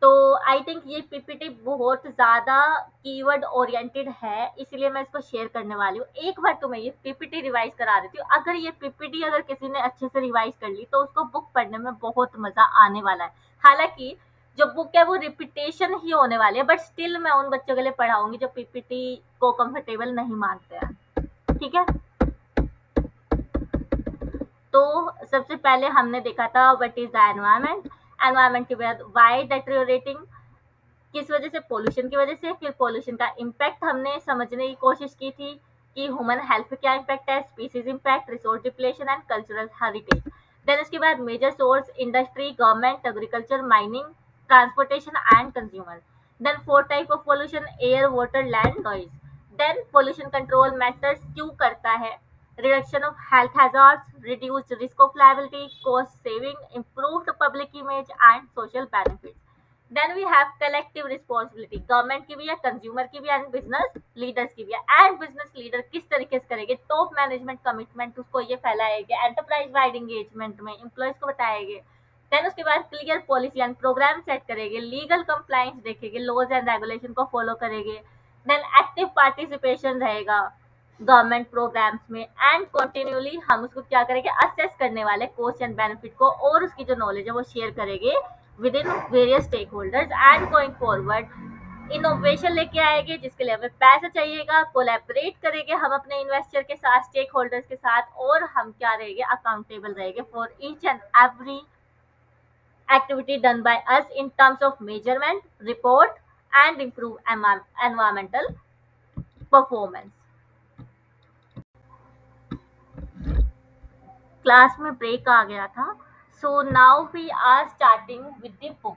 तो आई थिंक ये पीपीटी बहुत ज़्यादा कीवर्ड ओरिएंटेड है, इसलिए मैं इसको शेयर करने वाली हूँ। एक बार तो मैं ये पीपीटी रिवाइज करा देती हूँ। अगर ये पीपीटी अगर किसी ने अच्छे से रिवाइज कर ली तो उसको बुक पढ़ने में बहुत मज़ा आने वाला है। हालांकि जो बुक है वो रिपीटेशन ही होने वाली है, बट स्टिल मैं उन बच्चों के लिए पढ़ाऊंगी जो पीपीटी को कंफर्टेबल नहीं मानते हैं। ठीक है, तो सबसे पहले हमने देखा था what is the environment, environment के बाद वाई डेटेरियोरेटिंग, किस वजह से, पोल्यूशन की वजह से। फिर पोल्यूशन का इम्पैक्ट हमने समझने की कोशिश की थी कि ह्यूमन हेल्थ पे क्या इम्पैक्ट है, species impact, resource depletion and cultural heritage. Then उसके बाद major source, industry, government, agriculture, mining, transportation and consumer. Then four type of pollution, air, water, land, noise. Then pollution control matters क्यों करता है, reduction of health hazards, reduced risk of liability, cost saving, improved public image and social benefit. Then we have collective responsibility, government की भी है, कंज्यूमर की भी है, एंड बिजनेस लीडर्स की भी है। एंड बिजनेस लीडर किस तरीके से करेंगे, टॉप मैनेजमेंट कमिटमेंट उसको ये फैलाएंगे, एंटरप्राइज वाइड एंगेजमेंट में एम्प्लॉयज को बताएंगे। देन उसके बाद clear policy and programme set करेंगे, लीगल कंप्लायंस देखेंगे, लॉज एंड रेगुलेशन को फॉलो करेंगे। देन एक्टिव पार्टिसिपेशन रहेगा गवर्नमेंट प्रोग्राम्स में, एंड कंटिन्यूली हम उसको क्या करेंगे, असेस करने वाले कॉस्ट एंड बेनिफिट को, और उसकी जो नॉलेज है वो शेयर करेंगे within various stakeholders। And going forward innovation लेके आएंगे जिसके लिए हमें पैसा चाहिएगा, कोलैबोरेट करेंगे हम अपने इन्वेस्टर के साथ, स्टेक होल्डर्स के साथ, और हम क्या रहेंगे, अकाउंटेबल रहेंगे for each and every activity done by us in terms of measurement, report, and improve environmental performance. Class में ब्रेक आ गया था, so now we are starting with the book.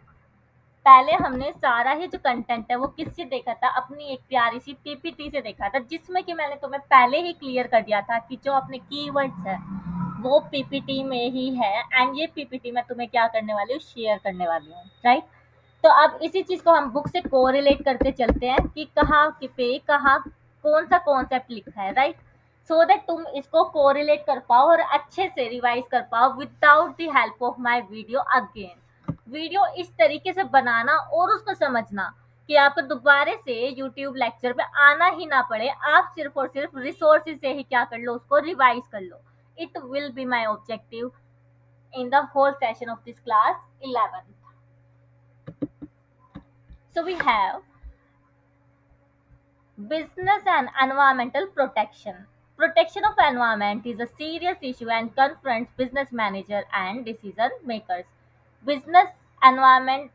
पहले हमने सारा ही जो कंटेंट है वो किससे देखा था, अपनी एक प्यारी सी पीपीटी से देखा था, जिसमें कि मैंने तुम्हें पहले ही क्लियर कर दिया था कि जो अपने कीवर्ड्स है वो पीपीटी में ही है, एंड ये पीपीटी मैं तुम्हें क्या करने वाली हूँ, शेयर करने वाली हूँ, राइट। तो अब इसी चीज को हम बुक से कोरिलेट करते चलते हैं कि कहाँ कि पे कहाँ कौन सा कॉन्सेप्ट लिखा है, राइट। सो दैट तुम इसको कोरिलेट कर पाओ और अच्छे से रिवाइज कर पाओ without the help of my video again. Video इस तरीके से बनाना और उसको समझना कि आपको दोबारा से यूट्यूब लेक्चर पे आना ही ना पड़े, आप सिर्फ और सिर्फ रिसोर्सेज से ही क्या कर लो, उसको रिवाइज कर लो। It will be my objective in the whole session of this class 11th. So we have business and environmental protection. Protection of environment is a serious issue and confronts business manager and decision makers. Business environment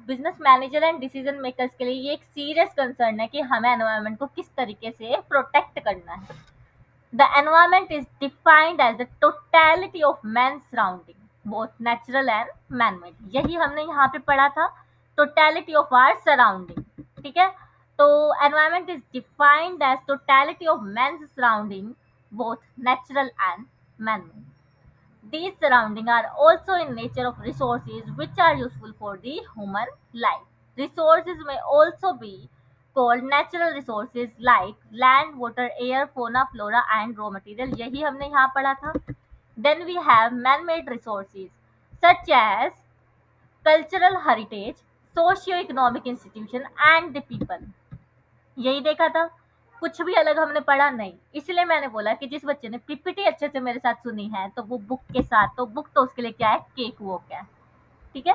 business manager and decision makers के लिए ये एक सीरियस कंसर्न है कि हमें एनवायरमेंट को किस तरीके से प्रोटेक्ट करना है। The environment is defined as the totality of man's surrounding, both natural and man-made. यही हमने यहाँ पे पढ़ा था, totality of our surrounding, ठीक है। तो environment is defined as totality of man's surrounding, both natural and man-made. These surroundings are also in nature of resources which are useful for the human life. Resources may also be called natural resources like land, water, air, fauna, flora and raw material. यही हमने यहाँ पढ़ा था. Then we have man-made resources such as cultural heritage, socio-economic institution and the people. यही देखा था, कुछ भी अलग हमने पढ़ा नहीं। इसलिए मैंने बोला कि जिस बच्चे ने पीपीटी अच्छे से मेरे साथ सुनी है तो वो बुक के साथ, तो बुक तो उसके लिए क्या है, केक वॉक है, ठीक है।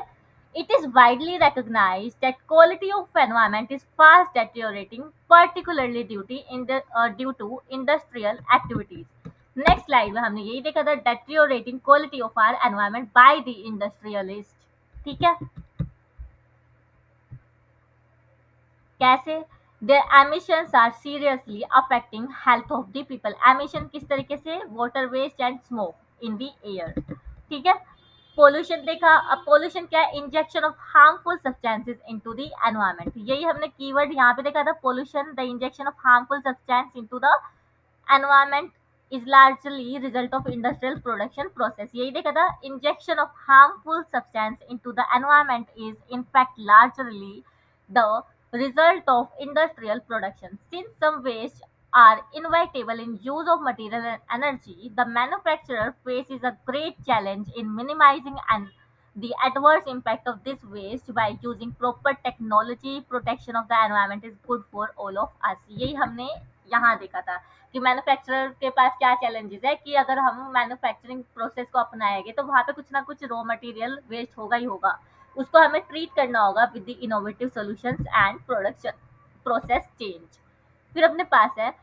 It is widely recognized that quality of environment is fast deteriorating, particularly due to industrial activities. Next slide में हमने यही देखा था, deteriorating quality of our environment by the industrialists, ठीक है। कैसे, their emissions are seriously affecting health of the people. emission किस तरीके से, water waste and smoke in the air, ठीक है। पोल्यूशन देखा, अब पोल्यूशन क्या है, injection of harmful substances into the environment. यही हमने कीवर्ड यहाँ पे देखा था, pollution, the injection of harmful substance into the environment is largely result of industrial production process. यही देखा था, injection of harmful substance into the environment is in fact largely the result of industrial production. Since some waste are inevitable in use of material and energy, the manufacturer faces a great challenge in minimizing and the adverse impact of this waste by using proper technology. Protection of the environment is good for all of us. यही हमने यहाँ देखा था कि मैन्युफैक्चरर के पास क्या चैलेंजेस है कि अगर हम मैन्युफैक्चरिंग प्रोसेस को अपनाएंगे तो वहाँ पे कुछ ना कुछ रॉ मटेरियल वेस्ट होगा ही होगा, उसको हमें ट्रीट करना होगा with the innovative solutions and production process change. फिर अपने पास है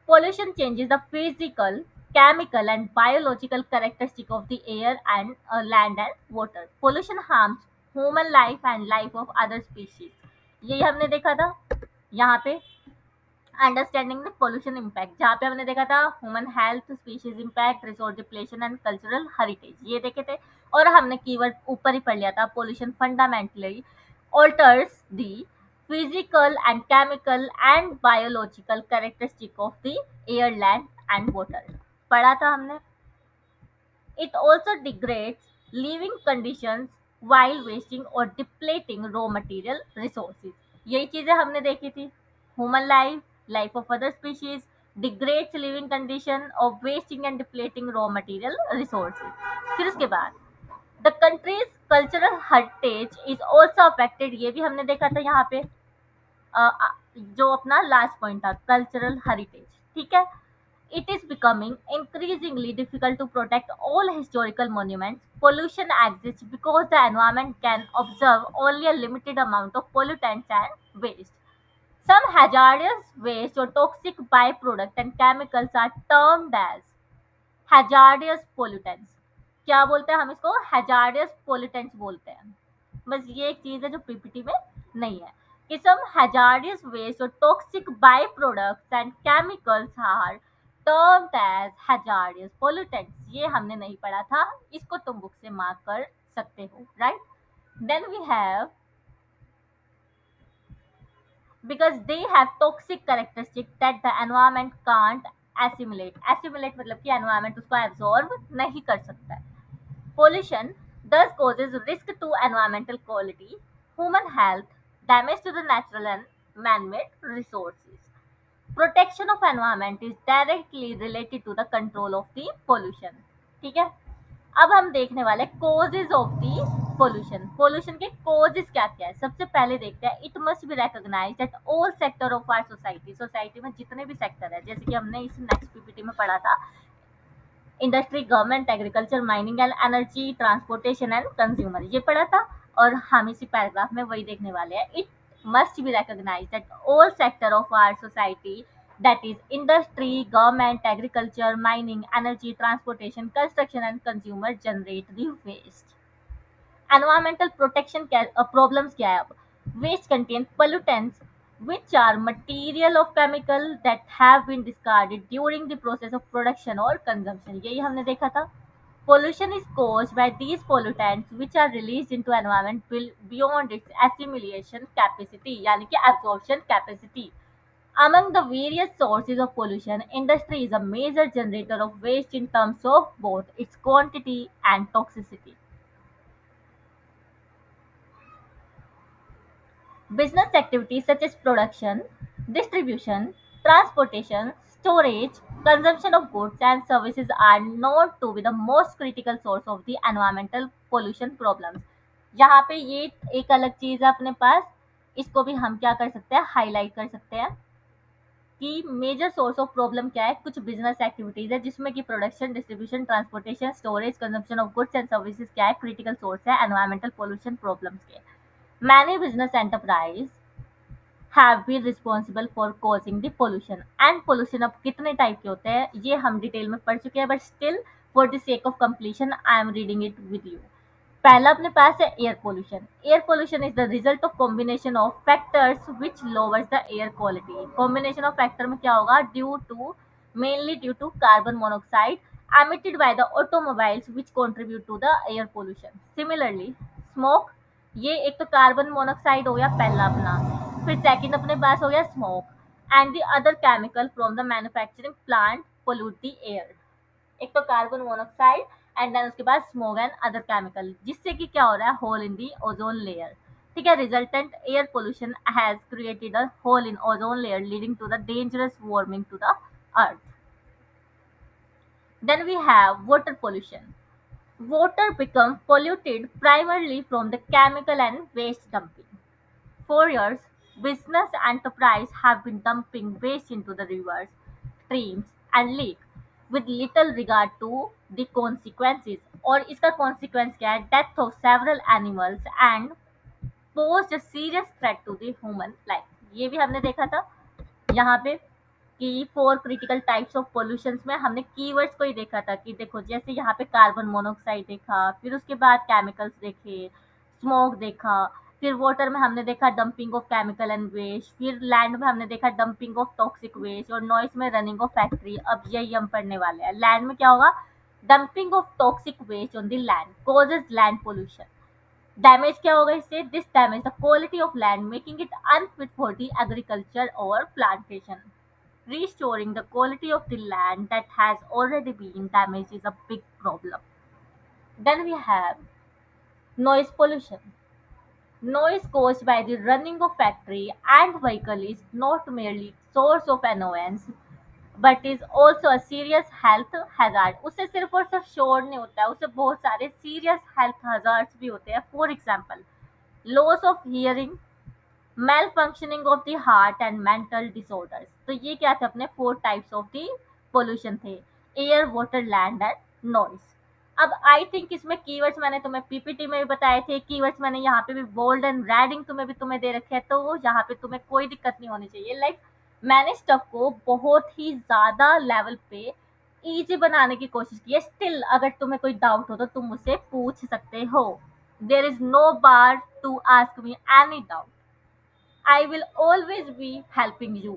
pollution changes the physical, chemical and biological characteristic of the air and land and water. Pollution harms human life and life of other species. यही हमने देखा था यहाँ पे, अंडरस्टैंडिंग द पोल्यूशन इम्पैक्ट, जहाँ पे हमने देखा था human health, species impact, resource depletion and cultural heritage, ये देखे थे। और हमने कीवर्ड ऊपर ही पढ़ लिया था, pollution fundamentally alters the physical and chemical and biological characteristic of the air, land and water, पढ़ा था हमने। It also degrades living conditions while wasting or depleting raw material resources. यही चीजें हमने देखी थी, human life, life of other species, degrades living condition of wasting and depleting raw material resources. फिर उसके बाद the countries cultural heritage is also affected, ये भी हमने देखा था यहाँ पे, जो अपना लास्ट पॉइंट था कल्चरल हेरिटेज, ठीक है। It is becoming increasingly difficult to protect all historical monuments. Pollution exists because the environment can absorb only a limited amount of pollutants and waste. Some hazardous waste or toxic byproduct and chemicals are termed as hazardous pollutants. क्या बोलते हैं हम इसको? hazardous pollutants बोलते हैं. बस ये एक चीज है जो पीपीटी में नहीं है कि some hazardous waste or toxic byproducts and chemicals are termed as hazardous pollutants. ये हमने नहीं पढ़ा था, इसको तुम बुक से मार्क कर सकते हो, right? Then we have because they have toxic characteristics that the environment can't assimilate. Assimilate मतलब कि environment उसको absorb नहीं कर सकता है. Pollution thus causes risk to environmental quality, human health, damage to the natural and man-made resources. Protection of environment is directly related to the control of the pollution. ठीक है, अब हम देखने वाले causes of the pollution. Pollution के causes क्या क्या है? सबसे पहले देखते हैं, it must be recognized that all sector of our society, society में जितने भी सेक्टर है, जैसे कि हमने इस नेक्स्ट पीपीटी में पढ़ा था, industry, government, agriculture, mining and energy, transportation and consumer, ये पढ़ा था, और हम इसी पैराग्राफ में वही देखने वाले हैं. It must be recognised that all sector of our society, that is industry, government, agriculture, mining, energy, transportation, construction and consumer generate the waste. Environmental protection problems क्या है? अब waste contain pollutants which are material of chemical that have been discarded during the process of production or consumption. यही हमने देखा था. Pollution is caused by these pollutants which are released into environment beyond its assimilation capacity, यानी कि absorption capacity. Among the various sources of pollution, industry is a major generator of waste in terms of both its quantity and toxicity. Business activities such as production, distribution, transportation, storage, consumption of goods and services are known to be the most critical source of the environmental pollution problems. यहाँ पे ये एक अलग चीज है अपने पास, इसको भी हम क्या कर सकते हैं? हाईलाइट कर सकते हैं कि मेजर सोर्स ऑफ प्रॉब्लम क्या है. कुछ बिजनेस एक्टिविटीज है जिसमें कि production, distribution, transportation, storage, consumption of goods and services क्या है? क्रिटिकल सोर्स है एनवायरमेंटल पोल्यूशन प्रॉब्लम्स के. Many business enterprise have been responsible for causing the pollution. And pollution अब कितने टाइप के होते हैं ये हम डिटेल में पढ़ चुके हैं, but still for the sake of completion I am reading it with you. पहला अपने पास है air pollution. Air pollution is the result of combination of factors which lowers the air quality. Combination of factor में क्या होगा? Mainly due to carbon monoxide emitted by the automobiles which contribute to the air pollution. Similarly, smoke, ये एक तो कार्बन मोनोक्साइड हो गया पहला अपना, फिर सेकंड अपने पास हो गया smoke, and the other chemical from the manufacturing plant pollute the air. एक तो कार्बन मोनोक्साइड एंड देन उसके बाद स्मोक एंड अदर केमिकल, जिससे कि क्या हो रहा है? Hole in the ozone layer. ठीक है, resultant air pollution has created a hole in ozone layer leading to the dangerous warming to the earth. Then we have water pollution. Water becomes polluted primarily from the chemical and waste dumping. For years, business enterprise have been dumping waste into the rivers, streams and lakes with little regard to the consequences. और इसका consequence क्या है? Death of several animals and pose a serious threat to the human life. ये भी हमने देखा था यहाँ पे कि 4 क्रिटिकल टाइप्स ऑफ पॉल्यूशंस में हमने कीवर्ड्स को ही देखा था कि देखो जैसे यहाँ पे कार्बन मोनोक्साइड देखा, फिर उसके बाद केमिकल्स देखे, स्मोक देखा, फिर वाटर में हमने देखा dumping of chemical and waste, फिर लैंड में हमने देखा डंपिंग ऑफ टॉक्सिक वेस्ट, और नॉइस में रनिंग ऑफ फैक्ट्री. अब यही हम पढ़ने वाले हैं. लैंड में क्या होगा? Dumping of toxic waste on the land causes land pollution. Damage क्या होगा इससे? This damage the quality of land making it unfit for the agriculture और plantation. Restoring the quality of the land that has already been damaged is a big problem. Then we have noise pollution. Noise caused by the running of factory and vehicle is not merely source of annoyance but is also a serious health hazard. उससे सिर्फ और सिर्फ शोर नहीं होता है, उससे बहुत सारे serious health hazards भी होते हैं. For example, loss of hearing, malfunctioning of the heart and mental disorders. तो ये क्या थे? अपने 4 टाइप्स ऑफ द पोल्यूशन थे: air, water, land and noise. अब आई थिंक इसमें कीवर्ड्स मैंने तुम्हें पीपीटी में भी बताए थे, कीवर्ड्स मैंने यहाँ पे भी बोल्ड एंड रेडिंग तुम्हें दे रखे हैं, तो वो यहाँ पे तुम्हें कोई दिक्कत नहीं होनी चाहिए। लाइक मैंने स्टफ को बहुत ही ज्यादा लेवल पे इजी बनाने की कोशिश की है। स्टिल अगर तुम्हें कोई डाउट हो तो तुम मुझसे पूछ सकते हो। There is no bar to ask me any doubt. I will always be helping you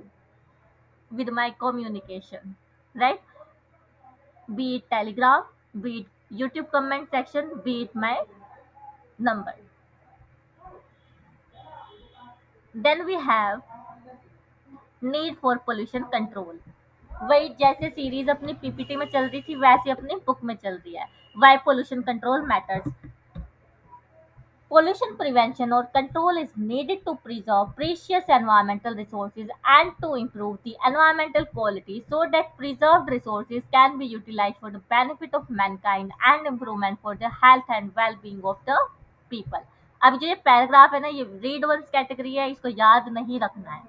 with my communication, right? Be it Telegram, be it YouTube comment section, be it my number. Then we have need for pollution control. वही जैसे सीरीज अपनी पीपीटी में चल रही थी वैसे अपनी बुक में चल रही है। Why pollution control matters? Pollution prevention or control is needed to preserve precious environmental resources and to improve the environmental quality so that preserved resources can be utilized for the benefit of mankind and improvement for the health and well-being of the people. अब जो ये पैराग्राफ है ना, ये रीड वंस कैटेगरी है, इसको याद नहीं रखना है।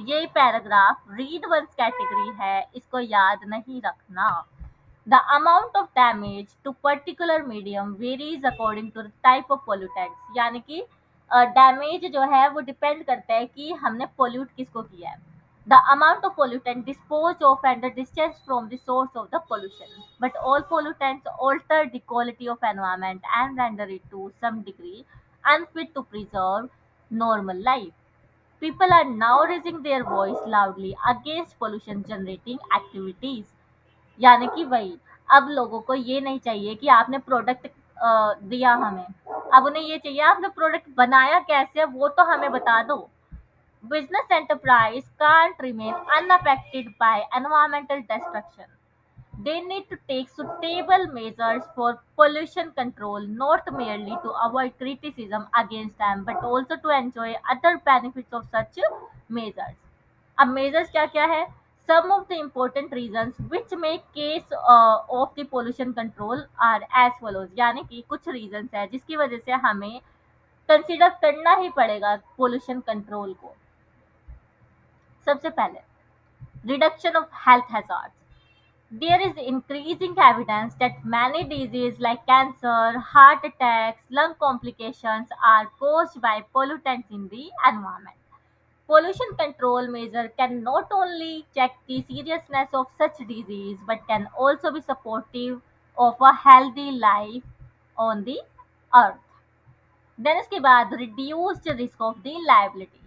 ये पैराग्राफ रीड वंस कैटेगरी है, इसको याद नहीं रखना। The amount of damage to particular medium varies according to the type of pollutants, यानी कि डैमेज जो है वो डिपेंड करता है कि हमने पोल्यूट किसको किया है। The amount of pollutant disposed of and the distance from the source of the pollution. But all pollutants alter the quality of environment and render it to some degree unfit to preserve normal life. People are now raising their voice loudly against pollution generating activities. यानी कि वही, अब लोगों को ये नहीं चाहिए कि आपने प्रोडक्ट दिया हमें, अब उन्हें ये चाहिए आपने प्रोडक्ट बनाया कैसे, वो तो हमें बता दो। Business enterprise can't remain unaffected by environmental destruction. They need to take suitable measures for pollution control, not merely to avoid criticism against them, but also to enjoy other benefits of such measures. अब measures क्या क्या है? Some of the important reasons which make case of the pollution control are as follows, यानी कि कुछ reasons है जिसकी वजह से हमें कंसिडर करना ही पड़ेगा पोल्यूशन कंट्रोल को। सबसे पहले, reduction of health hazards. There is increasing evidence that many diseases like cancer, heart attacks, lung complications are caused by pollutants in the environment. Pollution control measure can not only check the seriousness of such disease but can also be supportive of a healthy life on the earth. Then उसके बाद reduced risk of the liability.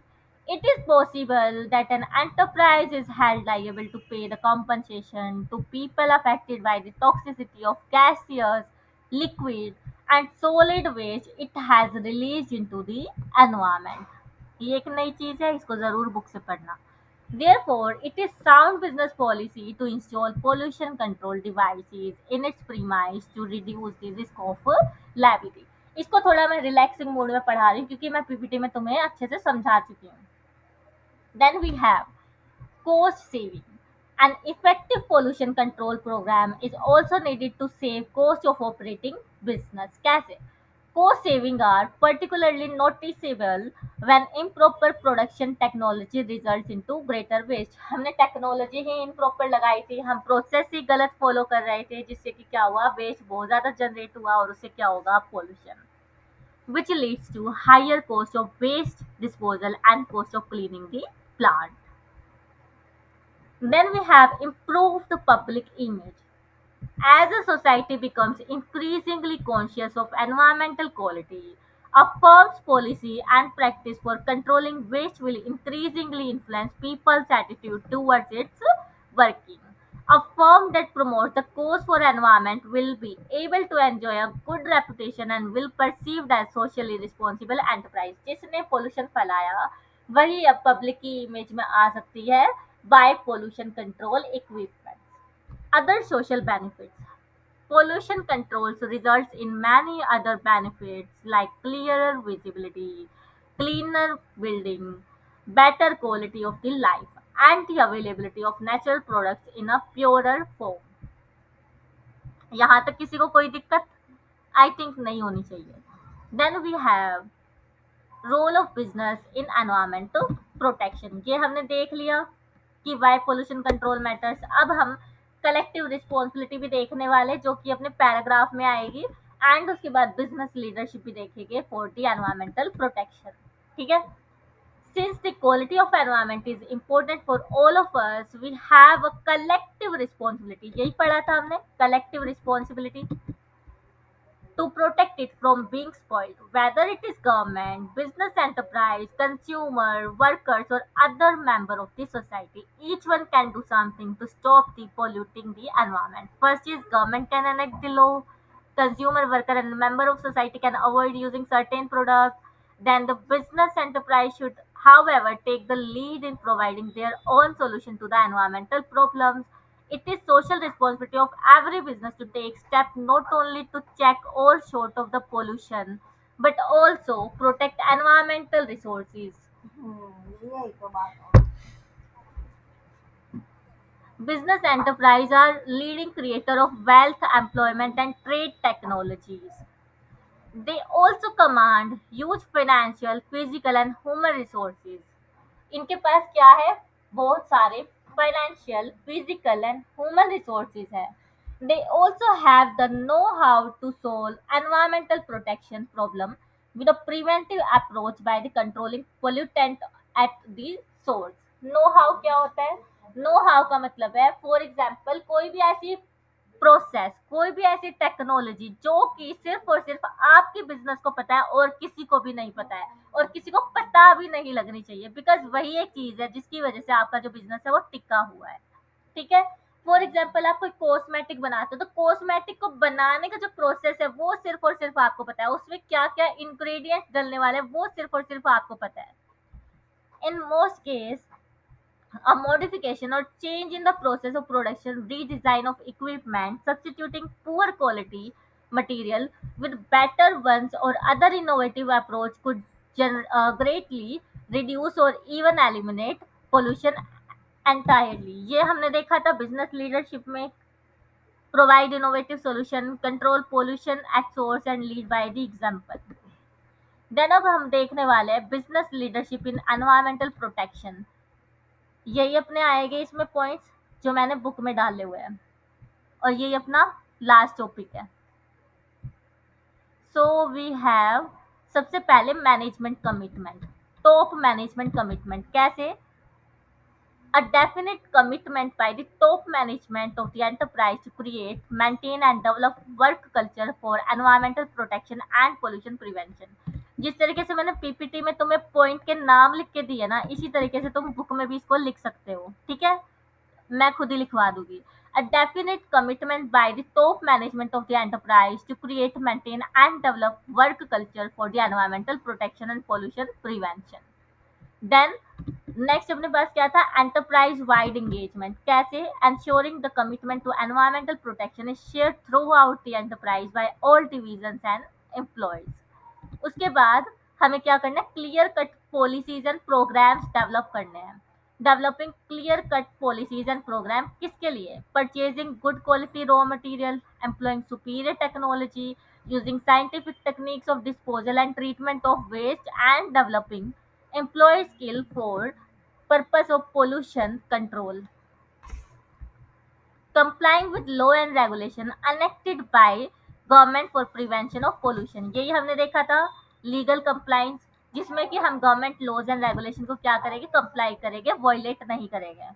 It is possible that an enterprise is held liable to pay the compensation to people affected by the toxicity of gaseous, liquid, and solid waste it has released into the environment. ये एक नई चीज है, इसको जरूर बुक से पढ़ना। Therefore, it is sound business policy to install pollution control devices in its premise to reduce the risk of liability. इसको थोड़ा मैं रिलैक्सिंग मोड में पढ़ा रही हूँ क्योंकि मैं पीपीटी में तुम्हें अच्छे से समझा चुकी हूँ। Then we have cost saving. An effective pollution control program is also needed to save cost of operating business. कैसे? Cost saving are particularly noticeable when improper production technology results into greater waste. हमने टेक्नोलॉजी ही improper लगाई थी, हम प्रोसेस ही गलत फॉलो कर रहे थे जिससे कि क्या हुआ, वेस्ट बहुत ज़्यादा जनरेट हुआ और उससे क्या होगा, pollution, which leads to higher cost of waste disposal and cost of cleaning the plant. Then we have improved the public image. As a society becomes increasingly conscious of environmental quality, a firm's policy and practice for controlling waste will increasingly influence people's attitude towards its working. A firm that promotes the cause for environment will be able to enjoy a good reputation and will perceived as socially responsible enterprise. जिसने pollution फैलाया वही अब पब्लिक की इमेज में आ सकती है by pollution control equipment. Other social benefits. Pollution controls results in many other benefits like clearer visibility, cleaner building, better quality of the life, and the availability of natural products in a purer form. यहाँ तक किसी को कोई दिक्कत आई थिंक नहीं होनी चाहिए। Then we have role of business in environmental protection. ये हमने देख लिया कि वाई पोल्यूशन कंट्रोल मैटर्स। अब हम कलेक्टिव रिस्पॉन्सिबिलिटी भी देखने वाले जो कि अपने पैराग्राफ में आएगी, एंड उसके बाद बिजनेस लीडरशिप भी देखेंगे फॉर द एनवायरमेंटल प्रोटेक्शन। ठीक है। Since the quality of environment is important for all of us, we have a collective responsibility. यही पढ़ा था हमने, collective responsibility to protect it from being spoiled. Whether it is government, business enterprise, consumer, workers, or other member of the society, each one can do something to stop the polluting the environment. First is government can enact the law, consumer, worker, and member of society can avoid using certain products. Then the business enterprise should, however, take the lead in providing their own solution to the environmental problems. It is social responsibility of every business to take steps not only to check all sort of the pollution but also protect environmental resources. यही तो बात है। Business enterprise are leading creator of wealth, employment and trade technologies. They also command huge financial, physical and human resources. इनके पास क्या है? बहुत सारे financial, physical and human resources है। They also have the know how to solve environmental protection problem with a preventive approach by the controlling pollutant at the source. Know how क्या होता है? नो हाउ का मतलब है, फॉर एग्जाम्पल, कोई भी ऐसी प्रोसेस, कोई भी ऐसी टेक्नोलॉजी जो कि सिर्फ और सिर्फ आपके बिजनेस को पता है और किसी को भी नहीं पता है, और किसी को पता भी नहीं लगनी चाहिए, बिकॉज वही एक चीज है जिसकी वजह से आपका जो बिजनेस है वो टिका हुआ है। ठीक है। फॉर एग्जाम्पल, आप कोई कॉस्मेटिक बनाते हो तो कॉस्मेटिक को बनाने का जो प्रोसेस है वो सिर्फ और सिर्फ आपको पता है, उसमें क्या क्या इंग्रेडिएंट्स डलने वाले हैं वो सिर्फ और सिर्फ आपको पता है। In most case, a modification or change in the process of production, redesign of equipment, substituting poor quality material with better ones or other innovative approach could greatly reduce or even eliminate pollution entirely. ये हमने देखा था बिजनेस लीडरशिप में। Provide innovative solution, control pollution at source and lead by the example. Then अब हम देखने वाले हैं business leadership in environmental protection. यही अपने आएंगे इसमें पॉइंट्स जो मैंने बुक में डाले हुए हैं, और यही अपना लास्ट टॉपिक है। सो वी हैव, सबसे पहले management commitment, top management commitment कैसे? A definite commitment by the top management of the enterprise to create, maintain and develop work culture for environmental protection and pollution prevention. जिस तरीके से मैंने पीपीटी में तुम्हें पॉइंट के नाम लिख के दिए ना, इसी तरीके से तुम बुक में भी इसको लिख सकते हो। ठीक है, मैं खुद ही लिखवा दूंगी। A definite commitment by the top management of the enterprise to create, maintain and develop work culture for the environmental protection and pollution prevention. Then next अपने पास क्या था? एंटरप्राइज वाइड एंगेजमेंट कैसे? Ensuring the commitment to environmental protection is share throughout the enterprise by all divisions and employees. उसके बाद हमें क्या करना है? Clear cut policies and programs develop करने हैं। Developing clear cut policies and program किसके लिए? Purchasing good quality raw material, employing superior technology, using scientific techniques of disposal and treatment of waste, and developing employee skill for purpose of pollution control. Complying with law and regulation enacted by government for prevention of pollution, यही हमने देखा था लीगल कंप्लाइंस, जिसमें कि हम गवर्नमेंट लॉज एंड रेगुलेशन को क्या करेंगे? कंप्लाई करेंगे, वॉयलेट नहीं करेंगे।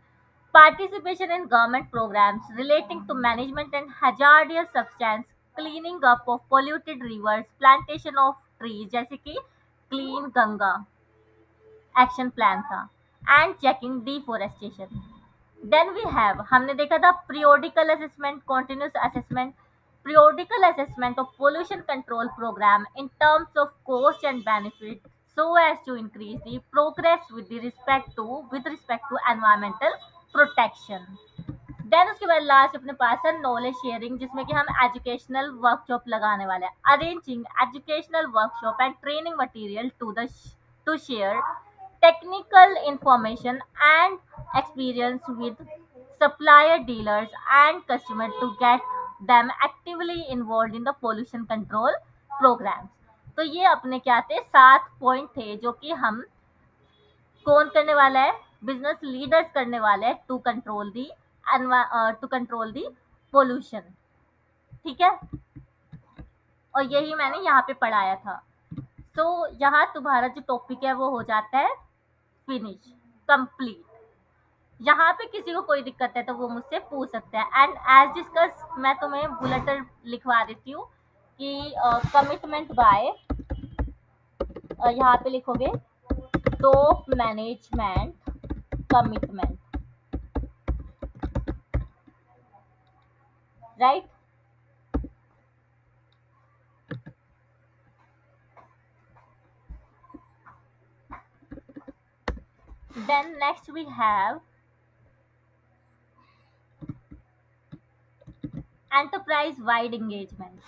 Participation in government programs relating to management and hazardous substance, cleaning up of polluted rivers, plantation of trees जैसे कि क्लीन गंगा एक्शन प्लान था, and checking deforestation. Then we have, हमने देखा था periodical assessment, continuous assessment, periodical assessment of pollution control program in terms of cost and benefit so as to increase the progress with respect to environmental protection. Then उसके बाद लास्ट अपने पास है नॉलेज शेयरिंग, जिसमें कि हम एजुकेशनल वर्कशॉप लगाने वाले हैं। Arranging educational workshop and training material to share technical information and experience with supplier, dealers and customers to get them actively involved in the pollution control programs. तो ये अपने क्या थे? 7 पॉइंट थे जो कि हम कौन करने वाला है? बिजनेस लीडर्स करने वाले हैं to control the to control the pollution. ठीक है, और यही मैंने यहाँ पे पढ़ाया था। तो यहाँ तुम्हारा जो टॉपिक है वो हो जाता है फिनिश, कंप्लीट। यहाँ पे किसी को कोई दिक्कत है तो वो मुझसे पूछ सकते हैं। एंड एज डिस्कस मैं तुम्हें बुलेट लिखवा देती हूँ कि कमिटमेंट बाय, यहाँ पे लिखोगे top management commitment, right. Then next we have enterprise wide engagement.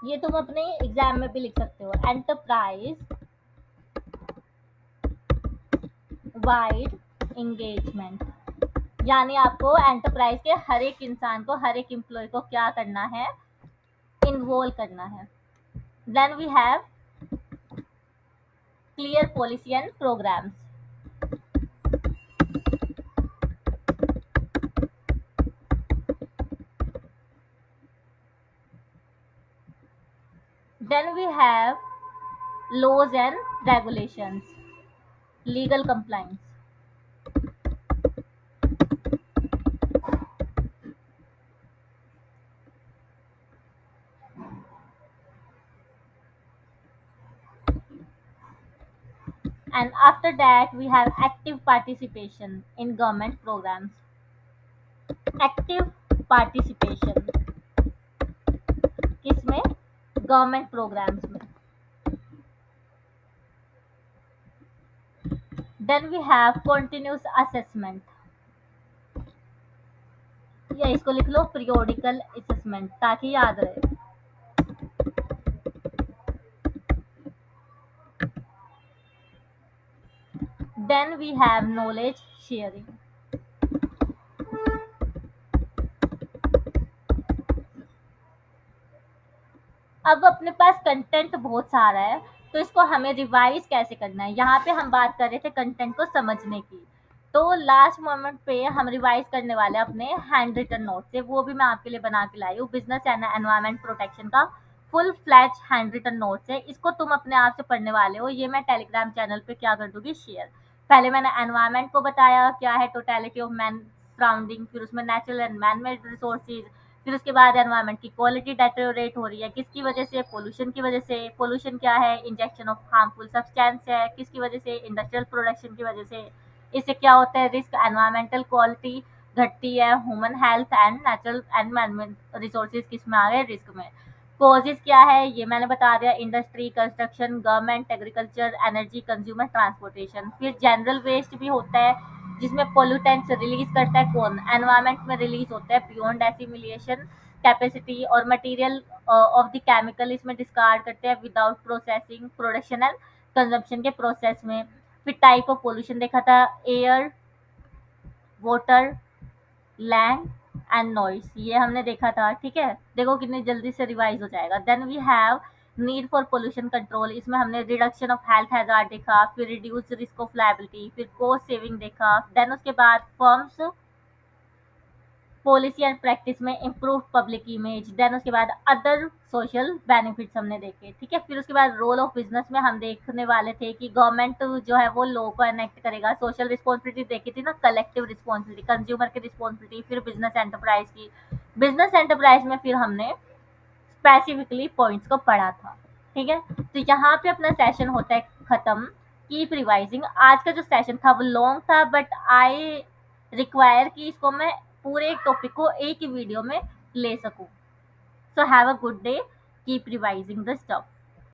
ये तुम अपने एग्जाम में भी लिख सकते हो, एंटरप्राइज वाइड एंगेजमेंट, यानी आपको एंटरप्राइज के हर एक इंसान को, हर एक एम्प्लॉय को क्या करना है, इन्वॉल्व करना है। Then we have clear policy and programs. Then we have laws and regulations, legal compliance. And after that, we have active participation in government programs. Active participation किसमें? गवर्नमेंट प्रोग्राम्स में। Then we have continuous assessment, या इसको लिख लो पीरियोडिकल असेसमेंट ताकि याद रहे। Then we have knowledge sharing. अब अपने पास कंटेंट बहुत सारा है, तो इसको हमें रिवाइज कैसे करना है। यहाँ पे हम बात कर रहे थे कंटेंट को समझने की, तो लास्ट मोमेंट पे हम रिवाइज करने वाले हैं अपने हैंड रिटन नोट से। वो भी मैं आपके लिए बना के लाई हूँ, बिजनेस एंड एनवायरमेंट प्रोटेक्शन का full fledged handwritten notes है। इसको तुम अपने आप से पढ़ने वाले हो। ये मैं टेलीग्राम चैनल पे क्या कर दूंगी, शेयर। पहले मैंने एनवायरमेंट को बताया क्या है, टोटलिटी ऑफ मैन सराउंडिंग, फिर उसमें natural and man made resources, फिर उसके बाद एनवायरनमेंट की क्वालिटी डेटेरियोरेट हो रही है, किसकी वजह से, पोल्यूशन की वजह से। पोल्यूशन क्या है, इंजेक्शन ऑफ हार्मफुल सब्सटेंस है, किसकी वजह से, इंडस्ट्रियल प्रोडक्शन की वजह से। इससे क्या होता है, रिस्क, एनवायरमेंटल क्वालिटी घटती है, human health and natural and man resources किस में आ गए, रिस्क में। कॉजेज क्या है, ये मैंने बता दिया, industry, construction, government, agriculture, energy, consumer, transportation. फिर जनरल वेस्ट भी होता है जिसमें पोल्यूटेंट्स रिलीज करता है कौन, एनवायरमेंट में रिलीज होता है बियॉन्ड एसिमिलेशन कैपेसिटी, और मटेरियल ऑफ द केमिकल इसमें डिस्कार्ड करते हैं without processing, production and consumption के प्रोसेस में। फिर टाइप ऑफ पोल्यूशन देखा था, air, water, land and noise, ये हमने देखा था। ठीक है, देखो कितनी जल्दी से रिवाइज हो जाएगा। Then we have need for pollution control, इसमें हमने रिडक्शन ऑफ हेल्थ हैजार्ड देखा, फिर रिड्यूस रिस्क ऑफ लायबिलिटी, फिर कॉस्ट सेविंग देखा। देन उसके बाद फर्म्स पॉलिसी एंड प्रैक्टिस में इम्प्रूव पब्लिक इमेज। देन उसके बाद अदर सोशल बेनिफिट्स हमने देखे। ठीक है, फिर उसके बाद रोल ऑफ बिजनेस में हम देखने वाले थे कि गवर्नमेंट जो है वो लॉ को एनेक्ट करेगा। सोशल रिस्पॉन्सिबिलिटी देखी थी ना, कलेक्टिव रिस्पॉन्सिबिलिटी, कंज्यूमर की रिस्पॉन्सिबिलिटी, फिर बिजनेस एंटरप्राइज की। बिजनेस एंटरप्राइज में फिर हमने स्पेसिफिकली पॉइंट्स को पढ़ा था। ठीक है, तो यहाँ पे अपना सेशन होता है खत्म। Keep revising. आज का जो सेशन था वो लॉन्ग था, बट आई रिक्वायर कि इसको मैं पूरे एक टॉपिक को एक ही वीडियो में ले सकूं। So have a good day, keep revising the stuff.